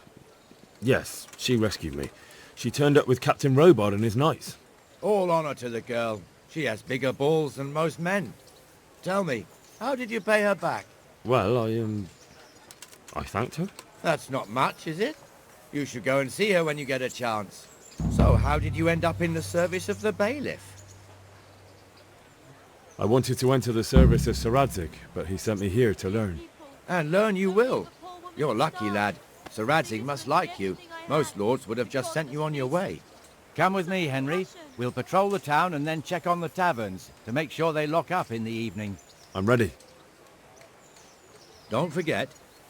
Yes, she rescued me. She turned up with Captain Robard and his knights. All honor to the girl. She has bigger balls than most men. Tell me, how did you pay her back? Well, I thanked her. That's not much, is it? You should go and see her when you get a chance. So, how did you end up in the service of the bailiff? I wanted to enter the service of Sir Radzig, but he sent me here to learn. And learn you will. You're lucky, lad. Sir Radzig must like you. Most lords would have just sent you on your way. Come with me, Henry. We'll patrol the town and then check on the taverns to make sure they lock up in the evening. I'm ready. Don't forget,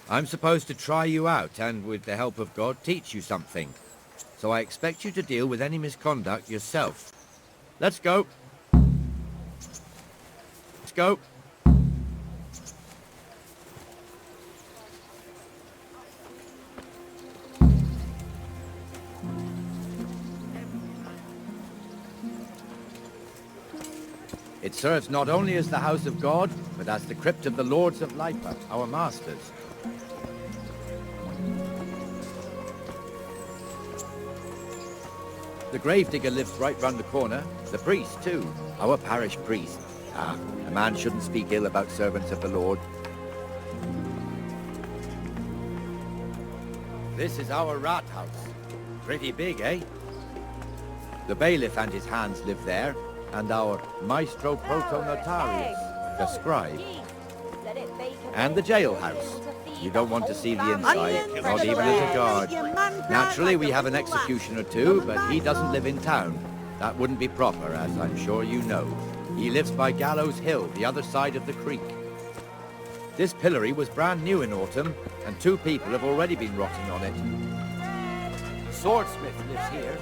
I'm supposed to try you out and, with the help of God, teach you something. So I expect you to deal with any misconduct yourself. Let's go. Let's go. It serves not only as the house of God, but as the crypt of the lords of Lipa, our masters. The gravedigger lives right round the corner. The priest, too. Our parish priest. Ah, a man shouldn't speak ill about servants of the Lord. This is our rat house. Pretty big, eh? The bailiff and his hands live there, and our maestro protonotarius, the scribe. And the jailhouse. You don't want to see the inside, not even as a guard. Naturally, we have an executioner too, but he doesn't live in town. That wouldn't be proper, as I'm sure you know. He lives by Gallows Hill, the other side of the creek. This pillory was brand new in autumn, and 2 people have already been rotting on it. Swordsmith lives here.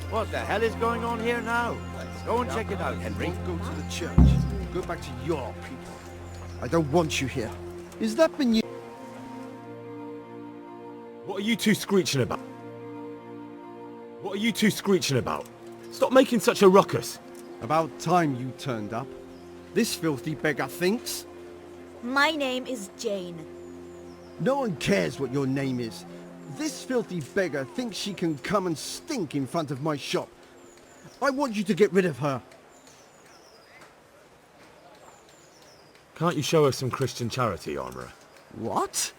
What the hell is going on here now? Go and check it out, Henry. Go to the church. Go back to your people. I don't want you here. Is that been you? What are you two screeching about? What are you two screeching about? Stop making such a ruckus. About time you turned up. This filthy beggar thinks. My name is Jane. No one cares what your name is. This filthy beggar thinks she can come and stink in front of my shop. I want you to get rid of her. Can't you show us some Christian charity, Armourer? What?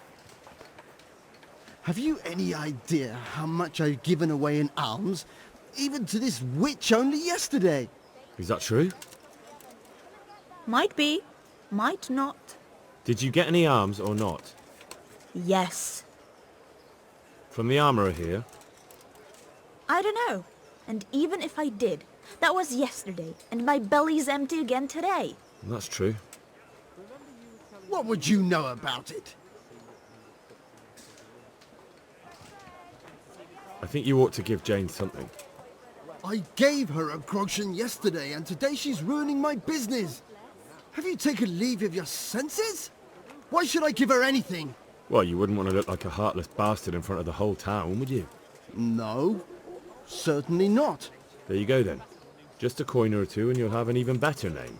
Have you any idea how much I've given away in alms, even to this witch only yesterday? Is that true? Might be, might not. Did you get any alms or not? Yes. From the Armourer here? I don't know. And even if I did, that was yesterday, and my belly's empty again today. That's true. What would you know about it? I think you ought to give Jane something. I gave her a groschen yesterday, and today she's ruining my business. Have you taken leave of your senses? Why should I give her anything? Well, you wouldn't want to look like a heartless bastard in front of the whole town, would you? No, certainly not. There you go then. Just a coin or two and you'll have an even better name.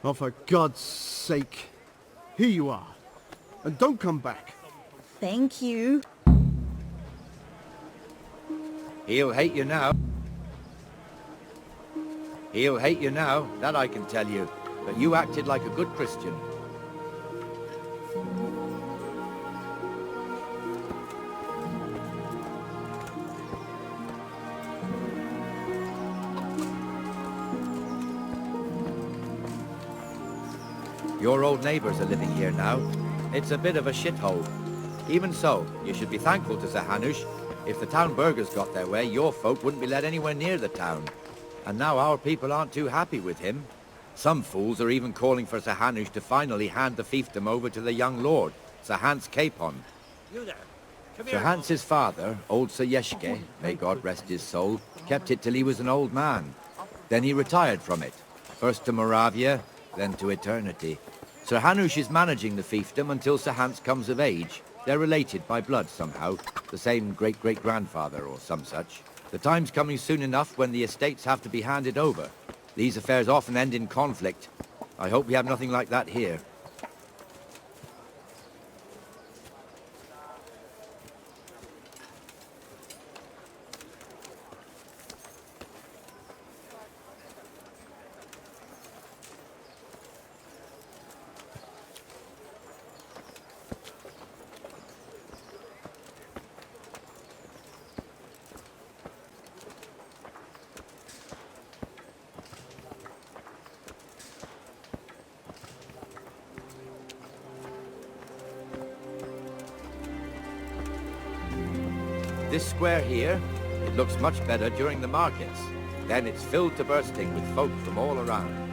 Oh, for God's sake. Here you are. And don't come back. Thank you. He'll hate you now. He'll hate you now, that I can tell you. But you acted like a good Christian. Your old neighbours are living here now. It's a bit of a shithole. Even so, you should be thankful to Sir Hanush. If the town burghers got their way, your folk wouldn't be let anywhere near the town. And now our people aren't too happy with him. Some fools are even calling for Sir Hanush to finally hand the fiefdom over to the young lord, Sir Hans Capon. You there. Sir Hans's father, old Sir Yeshke, may God rest his soul, kept it till he was an old man. Then he retired from it, first to Moravia, then to eternity. Sir Hanush is managing the fiefdom until Sir Hans comes of age. They're related by blood somehow, the same great-great-grandfather or some such. The time's coming soon enough when the estates have to be handed over. These affairs often end in conflict. I hope we have nothing like that here. This square here, it looks much better during the markets. Then it's filled to bursting with folk from all around.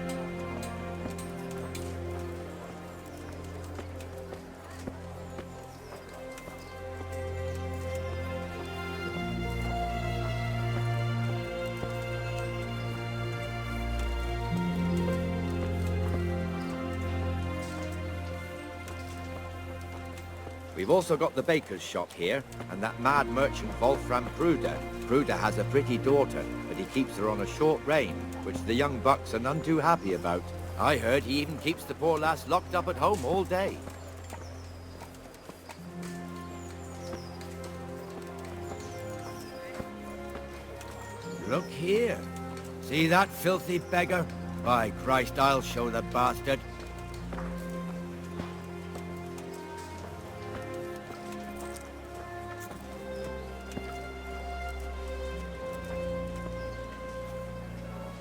We've also got the baker's shop here, and that mad merchant Wolfram Pruder. Pruder has a pretty daughter, but he keeps her on a short rein, which the young bucks are none too happy about. I heard he even keeps the poor lass locked up at home all day. Look here. See that filthy beggar? By Christ, I'll show the bastard.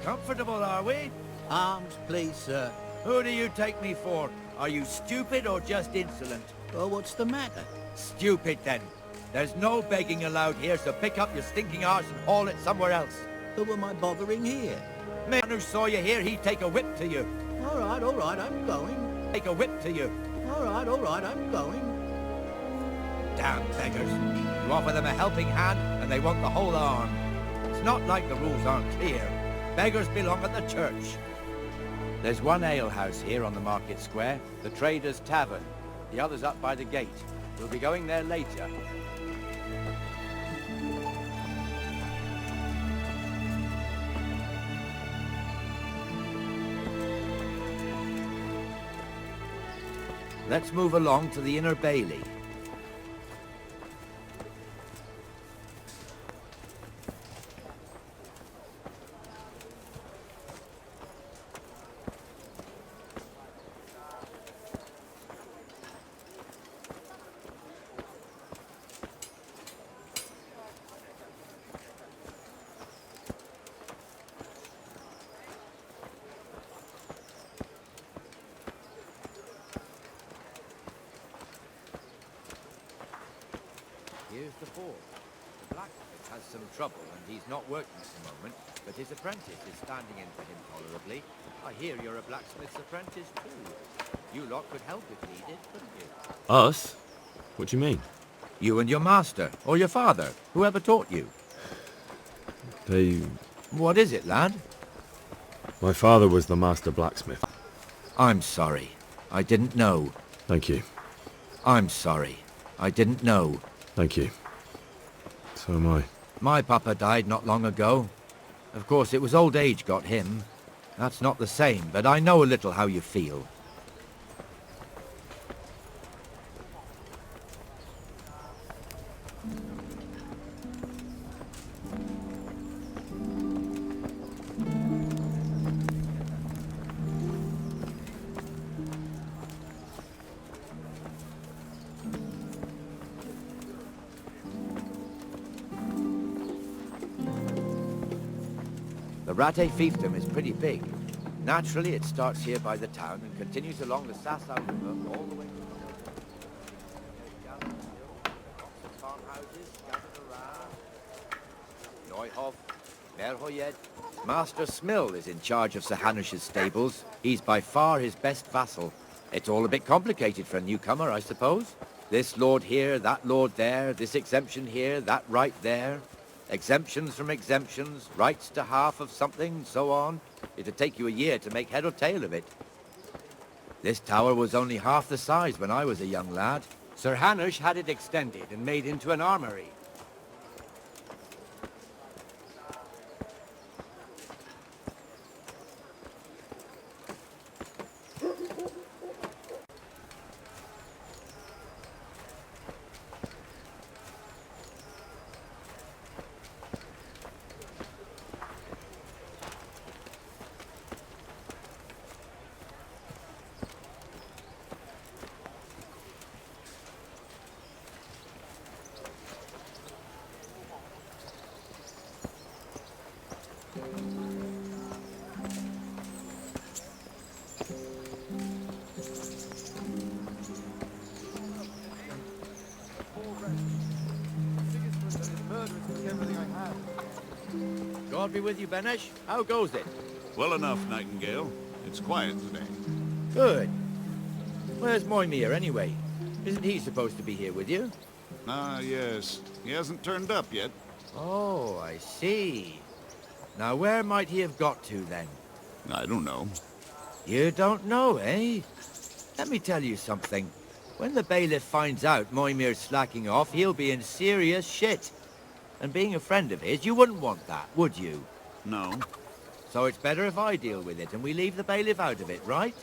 Comfortable, are we? Arms, please, sir. Who do you take me for? Are you stupid or just insolent? Well, what's the matter? Stupid, then. There's no begging allowed here, so pick up your stinking arse and haul it somewhere else. Who am I bothering here? Man who saw you here, he'd take a whip to you. All right, I'm going. Take a whip to you. All right, I'm going. Damn beggars. You offer them a helping hand, and they want the whole arm. It's not like the rules aren't clear. Beggars belong at the church. There's one alehouse here on the market square, the Trader's Tavern. The other's up by the gate. We'll be going there later. Let's move along to the Inner Bailey. Here's the ford. The blacksmith has some trouble and he's not working at the moment, but his apprentice is standing in for him tolerably. I hear you're a blacksmith's apprentice too. You lot could help if needed, couldn't you? Us? What do you mean? You and your master, or your father, whoever taught you. They... What is it, lad? My father was the master blacksmith. I'm sorry. I didn't know. Thank you. I'm sorry. I didn't know. Thank you. So am I. My papa died not long ago. Of course, it was old age got him. That's not the same, but I know a little how you feel. The Rate fiefdom is pretty big. Naturally, it starts here by the town and continues along the Sasau River all the way to the lots of farmhouses scattered around. Neuhof, Merhoyed. Master Smill is in charge of Sir Hanush's stables. He's by far his best vassal. It's all a bit complicated for a newcomer, I suppose. This lord here, that lord there, this exemption here, that right there. Exemptions from exemptions, rights to half of something, so on. It'd take you a year to make head or tail of it. This tower was only half the size when I was a young lad. Sir Hanush had it extended and made into an armory. God be with you, Benesh. How goes it? Well enough, Nightingale. It's quiet today. Good. Where's Moimir, anyway? Isn't he supposed to be here with you? Ah, yes. He hasn't turned up yet. Oh, I see. Now, where might he have got to, then? I don't know. You don't know, eh? Let me tell you something. When the bailiff finds out Moimir's slacking off, he'll be in serious shit. And being a friend of his, you wouldn't want that, would you? No. So it's better if I deal with it and we leave the bailiff out of it, right?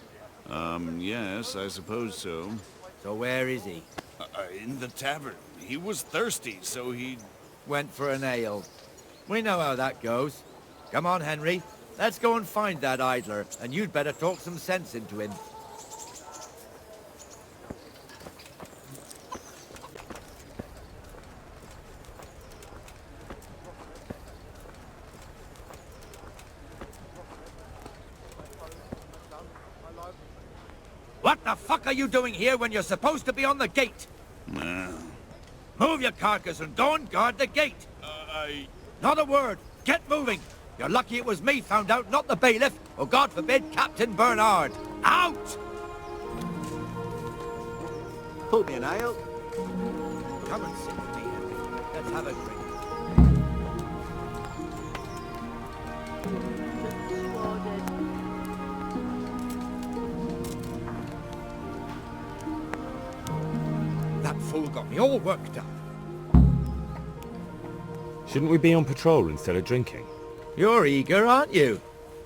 Yes, I suppose so. So where is he? In the tavern. He was thirsty, so he... Went for an ale. We know how that goes. Come on, Henry. Let's go and find that idler, and you'd better talk some sense into him. What the fuck are you doing here when you're supposed to be on the gate? Move your carcass and go and guard the gate. Not a word. Get moving. You're lucky it was me found out, not the bailiff, or God forbid, Captain Bernard. Out! Pull me an ale. Come and sit with me, Henry. Let's have a drink. That fool got me all worked up. Shouldn't we be on patrol instead of drinking? You're eager, aren't you?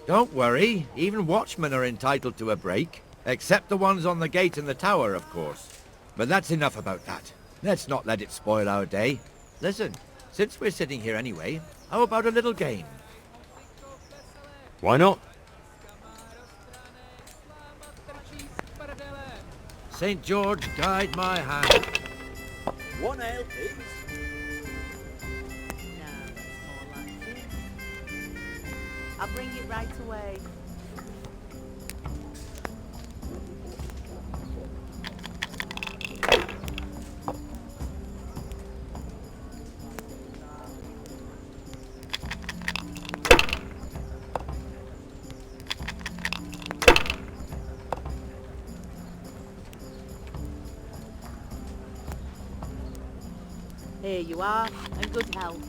Don't worry, even watchmen are entitled to a break. Except the ones on the gate and the tower, of course. But that's enough about that. Let's not let it spoil our day. Listen, since we're sitting here anyway, how about a little game? Why not? St. George guide my hand. One ale, please. I'll bring it right away. Here you are, and good health.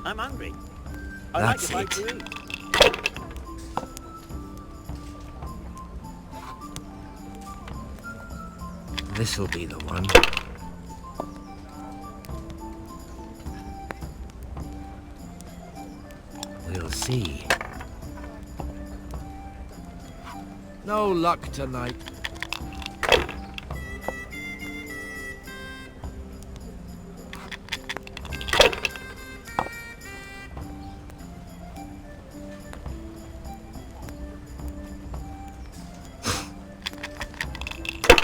I'm hungry. I like That's a bite it. to eat. This'll be the one. We'll see. No luck tonight.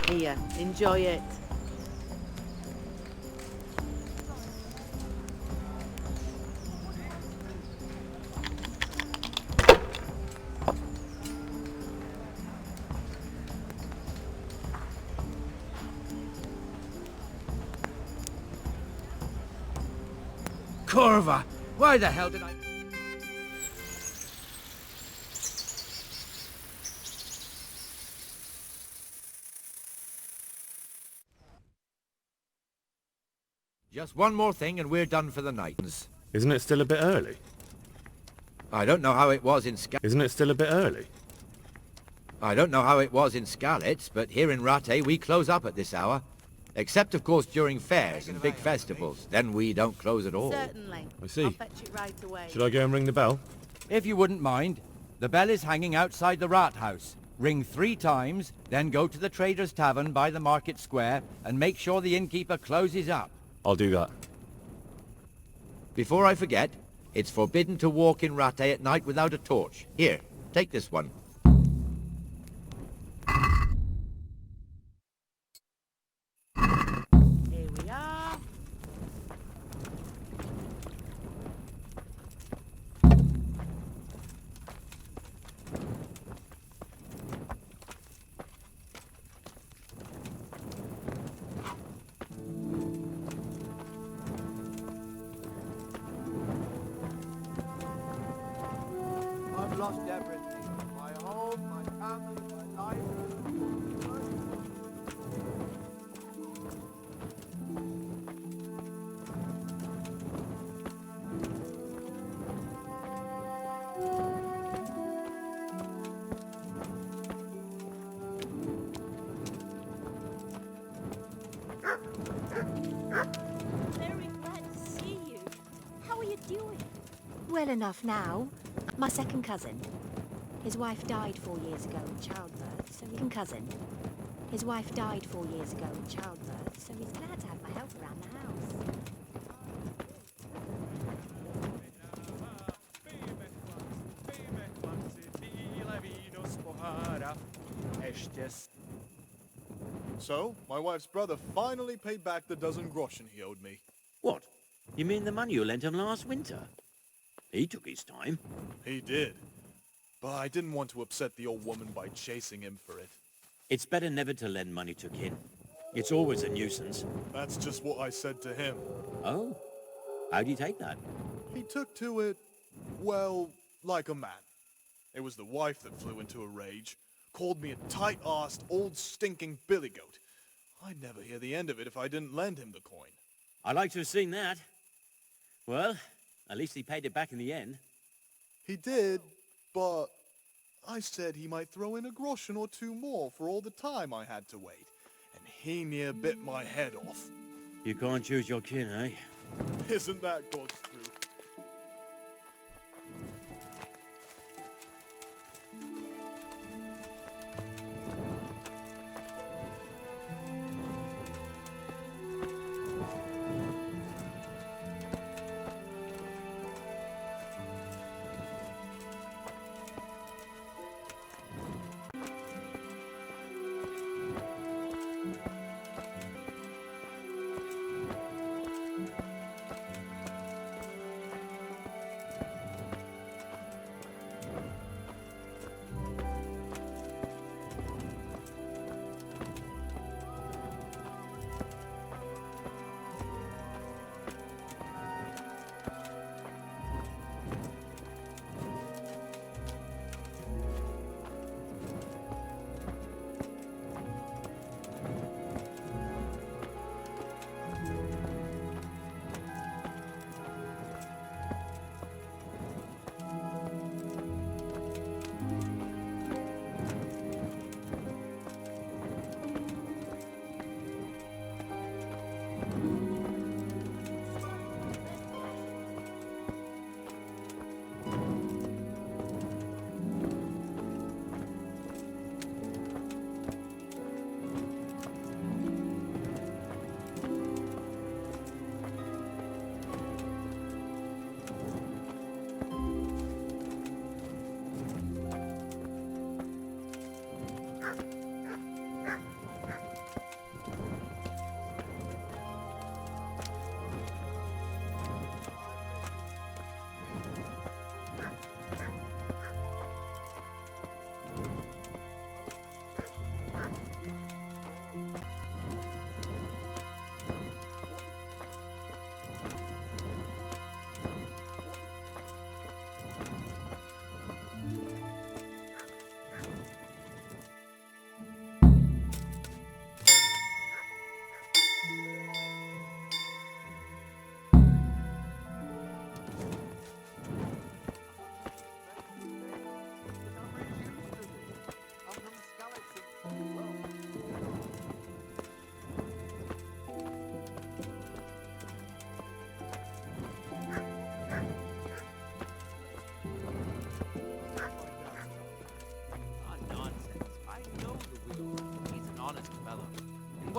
Here, enjoy it. Corva! Why the hell did I... Just one more thing and we're done for the night. Isn't it still a bit early? I don't know how it was in Isn't it still a bit early? I don't know how it was in Skalitz, but here in Rattay we close up at this hour. Except, of course, during fairs and big festivals. Then we don't close at all. Certainly. I see. I'll fetch it right away. Should I go and ring the bell? If you wouldn't mind. The bell is hanging outside the Rat House. Ring 3 times, then go to the Trader's Tavern by the Market Square and make sure the innkeeper closes up. I'll do that. Before I forget, it's forbidden to walk in Rattay at night without a torch. Here, take this one. Here we are. I've lost everything. My home, my family, my life. Very glad to see you. How are you doing? Well enough now. My second cousin. His wife died 4 years ago in childbirth, so he's cousin. His wife died 4 years ago in childbirth, so he's glad to have my help around the house. So, my wife's brother finally paid back the dozen groschen he owed me. What? You mean the money you lent him last winter? He took his time. He did. But I didn't want to upset the old woman by chasing him for it. It's better never to lend money to kin. It's always a nuisance. That's just what I said to him. Oh? How'd he take that? He took to it, well, like a man. It was the wife that flew into a rage, called me a tight-arsed, old stinking billy goat. I'd never hear the end of it if I didn't lend him the coin. I'd like to have seen that. Well, at least he paid it back in the end. He did, but I said he might throw in a groschen or two more for all the time I had to wait, and he near bit my head off. You can't choose your kin, eh? Isn't that God's truth?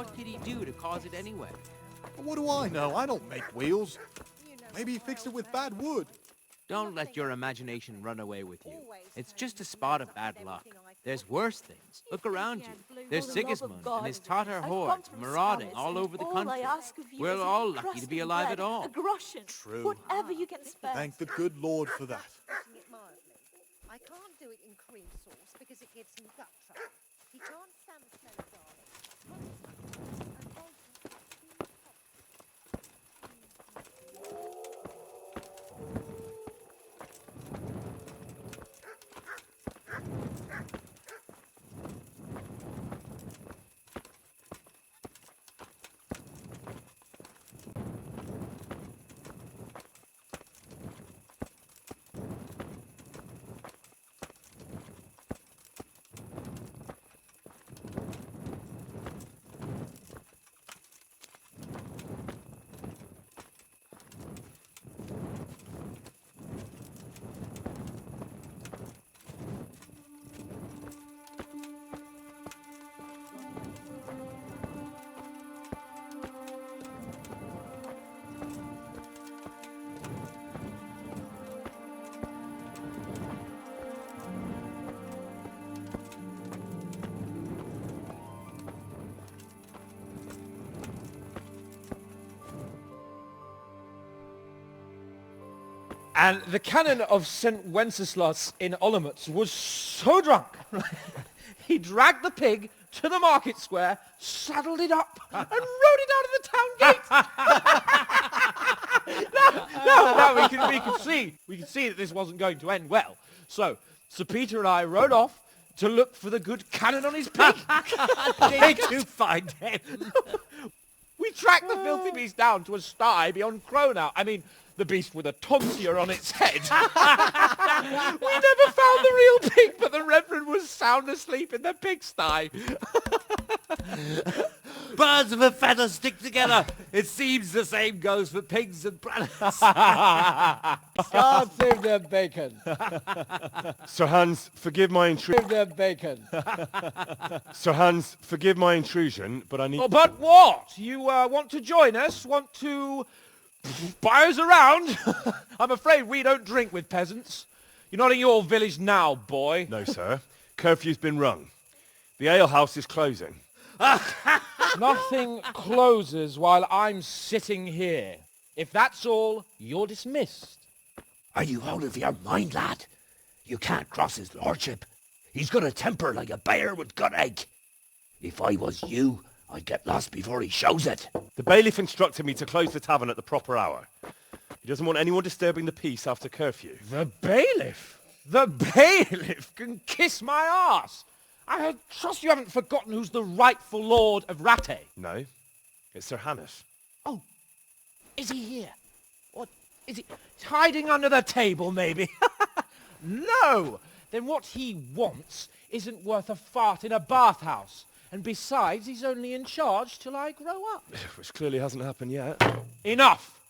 what could he do to cause it anyway? What do I know? I don't make wheels. Maybe he fixed it with bad wood. Don't let your imagination run away with you. It's just a spot of bad luck. There's worse things. Look around you. There's Sigismund and his Tatar hordes marauding all over the country. We're all lucky to be alive at all. True. Whatever you can spare. Thank the good Lord for that. I can't do it in cream sauce because it gives him gut trouble. He can't stand the smell of garlic. And the canon of St. Wenceslas in Olomouc was so drunk, he dragged the pig to the market square, saddled it up, and rode it out of the town gate. No, we could see that this wasn't going to end well. So, Sir Peter and I rode off to look for the good canon on his pig. Did you find him? We tracked the filthy beast down to a sty beyond Cronau. I mean, the beast with a tonsure on its head. We never found the real pig, but the Reverend was sound asleep in the pigsty. Birds of a feather stick together. It seems the same goes for pigs and branners. God save their bacon. Sir Hans, forgive my intrusion. Save their bacon. Sir Hans, forgive my intrusion, but I need... Oh, but what? You want to join us? Want to buy us around? I'm afraid we don't drink with peasants. You're not in your village now, boy. No, sir. Curfew's been rung. The alehouse is closing. Nothing closes while I'm sitting here. If that's all, you're dismissed. Are you out of your mind, lad? You can't cross his lordship. He's got a temper like a bear with gut ache. If I was you, I'd get lost before he shows it. The bailiff instructed me to close the tavern at the proper hour. He doesn't want anyone disturbing the peace after curfew. The bailiff? The bailiff can kiss my arse. I trust you haven't forgotten who's the rightful lord of Rattay. No, it's Sir Hannes. Oh, is he here? What, is he hiding under the table, maybe? No, then what he wants isn't worth a fart in a bathhouse. And besides, he's only in charge till I grow up. Which clearly hasn't happened yet. Enough!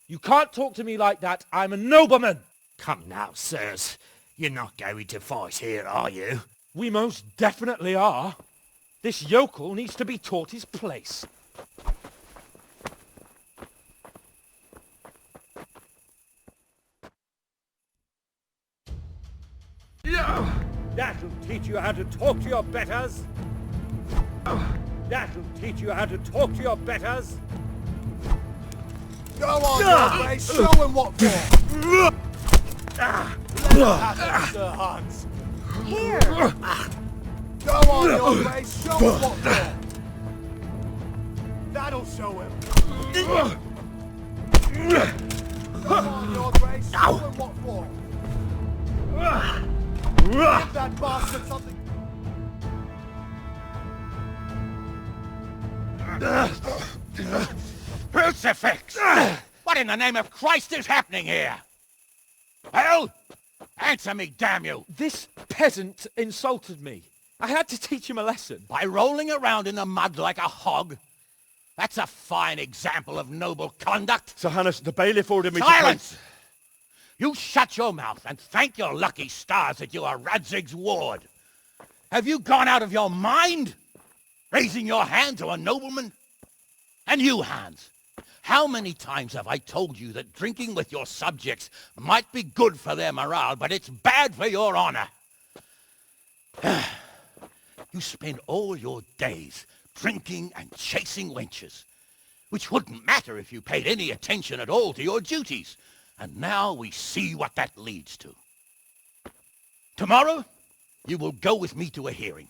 You can't talk to me like that. I'm a nobleman. Come now, sirs. You're not going to fight here, are you? We most definitely are. This yokel needs to be taught his place. That'll teach you how to talk to your betters. That'll teach you how to talk to your betters. Go on, Yahweh, show him what for! Let him, Sir Hans. Here! Go on, Yahweh, show him what for! That'll show him! Come on, Yahweh, show him what for! Give that bastard something... Crucifix! What in the name of Christ is happening here? Hell? Answer me, damn you! This peasant insulted me. I had to teach him a lesson. By rolling around in the mud like a hog? That's a fine example of noble conduct. Sir Hannes, the bailiff ordered me Silence! to... You shut your mouth and thank your lucky stars that you are Radzig's ward. Have you gone out of your mind? Raising your hand to a nobleman? And you, Hans, how many times have I told you that drinking with your subjects might be good for their morale, but it's bad for your honor? You spend all your days drinking and chasing wenches, which wouldn't matter if you paid any attention at all to your duties. And now we see what that leads to. Tomorrow, you will go with me to a hearing.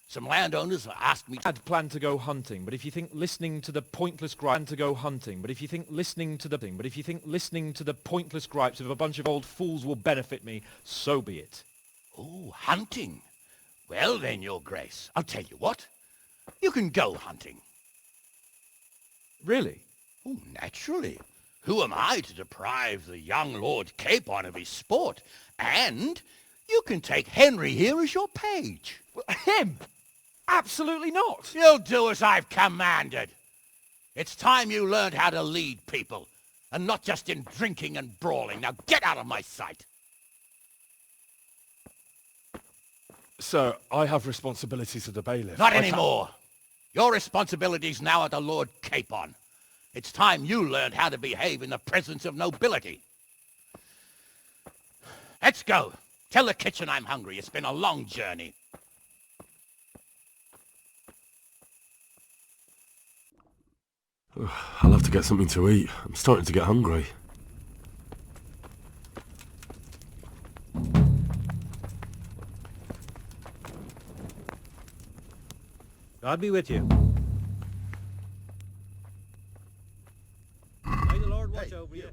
Some landowners have asked me to... I'd planned to go hunting, but if you think listening to the pointless gripes of a bunch of old fools will benefit me, so be it. Oh, hunting. Well then, your grace, I'll tell you what. You can go hunting. Really? Oh, naturally. Who am I to deprive the young Lord Capon of his sport? And you can take Henry here as your page. Him? Absolutely not. You'll do as I've commanded. It's time you learned how to lead people, and not just in drinking and brawling. Now get out of my sight. Sir, I have responsibilities as the bailiff. Not anymore. Your responsibilities now are the Lord Capon. It's time you learned how to behave in the presence of nobility. Let's go. Tell the kitchen I'm hungry. It's been a long journey. I'll have to get something to eat. I'm starting to get hungry. God be with you. May the Lord watch over you.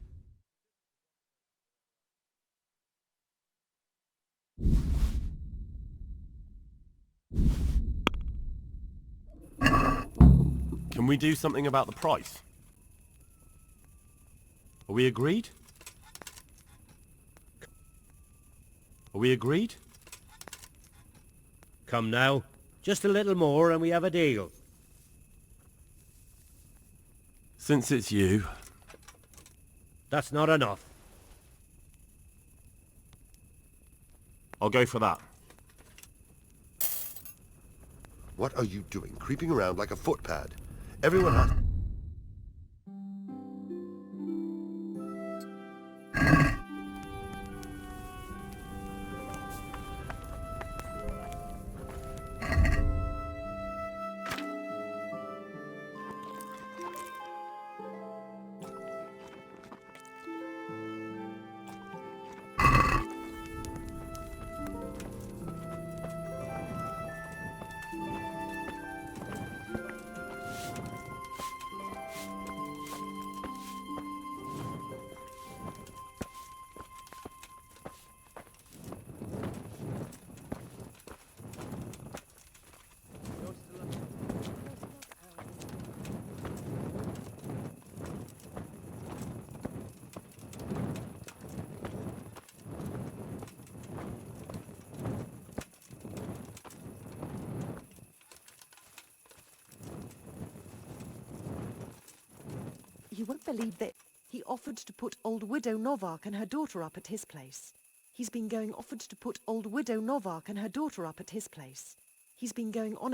Can we do something about the price? Are we agreed? Are we agreed? Come now. Just a little more and we have a deal. Since it's you... That's not enough. I'll go for that. What are you doing, creeping around like a footpad? Everyone has... You won't believe that he offered to put old widow Novak and her daughter up at his place. He's been going on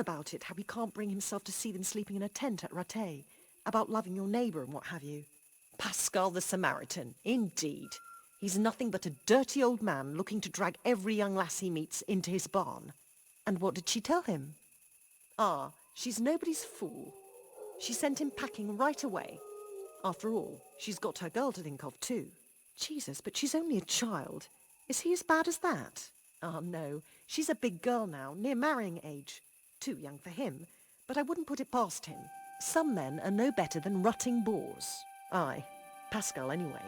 about it, how he can't bring himself to see them sleeping in a tent at Rattay, about loving your neighbour and what have you. Pascal the Samaritan, indeed. He's nothing but a dirty old man looking to drag every young lass he meets into his barn. And what did she tell him? Ah, she's nobody's fool. She sent him packing right away. After all, she's got her girl to think of too. Jesus, but she's only a child. Is he as bad as that? Ah, no. She's a big girl now, near marrying age. Too young for him, but I wouldn't put it past him. Some men are no better than rutting boors. Aye, Pascal anyway.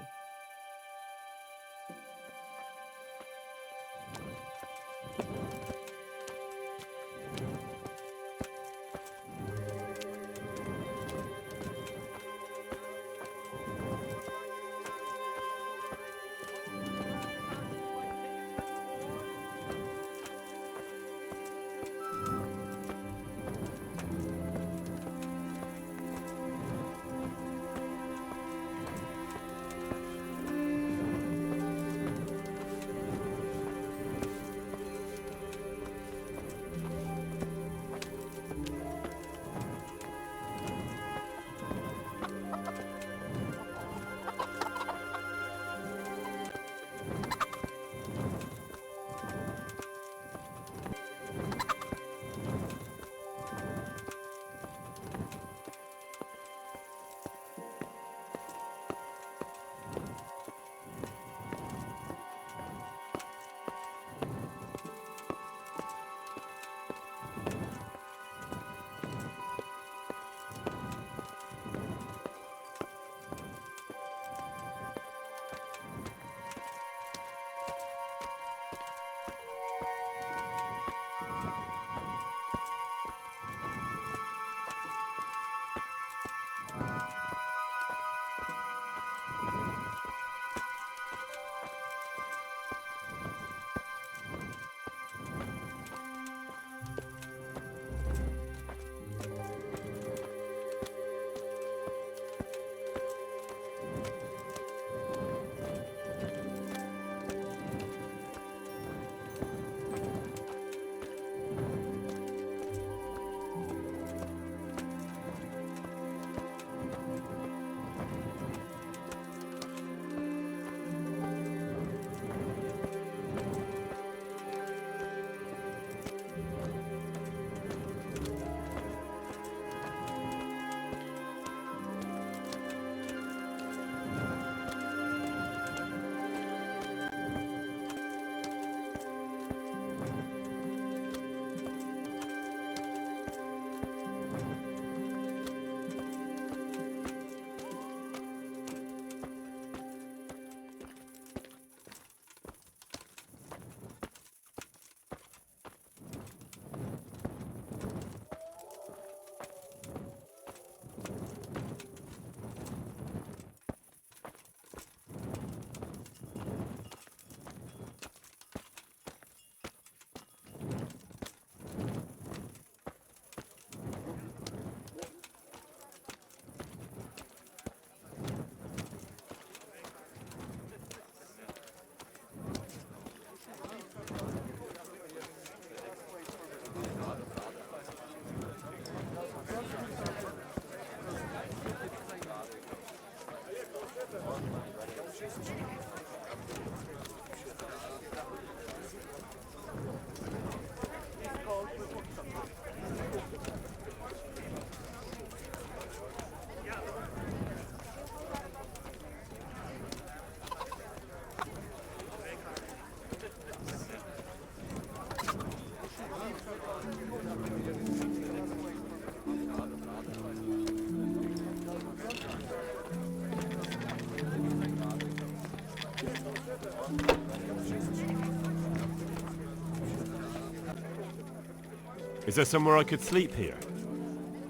Is there somewhere I could sleep here?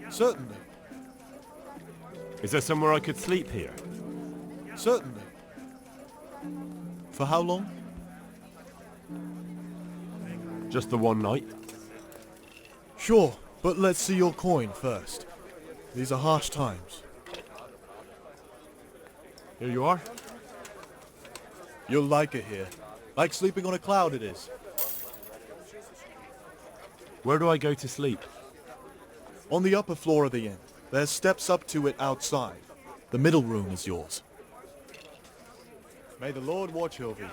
Certainly. Is there somewhere I could sleep here? Certainly. For how long? Just the one night? Sure, but let's see your coin first. These are harsh times. Here you are. You'll like it here. Like sleeping on a cloud it is. Where do I go to sleep? On the upper floor of the inn. There's steps up to it outside. The middle room is yours. May the Lord watch over you.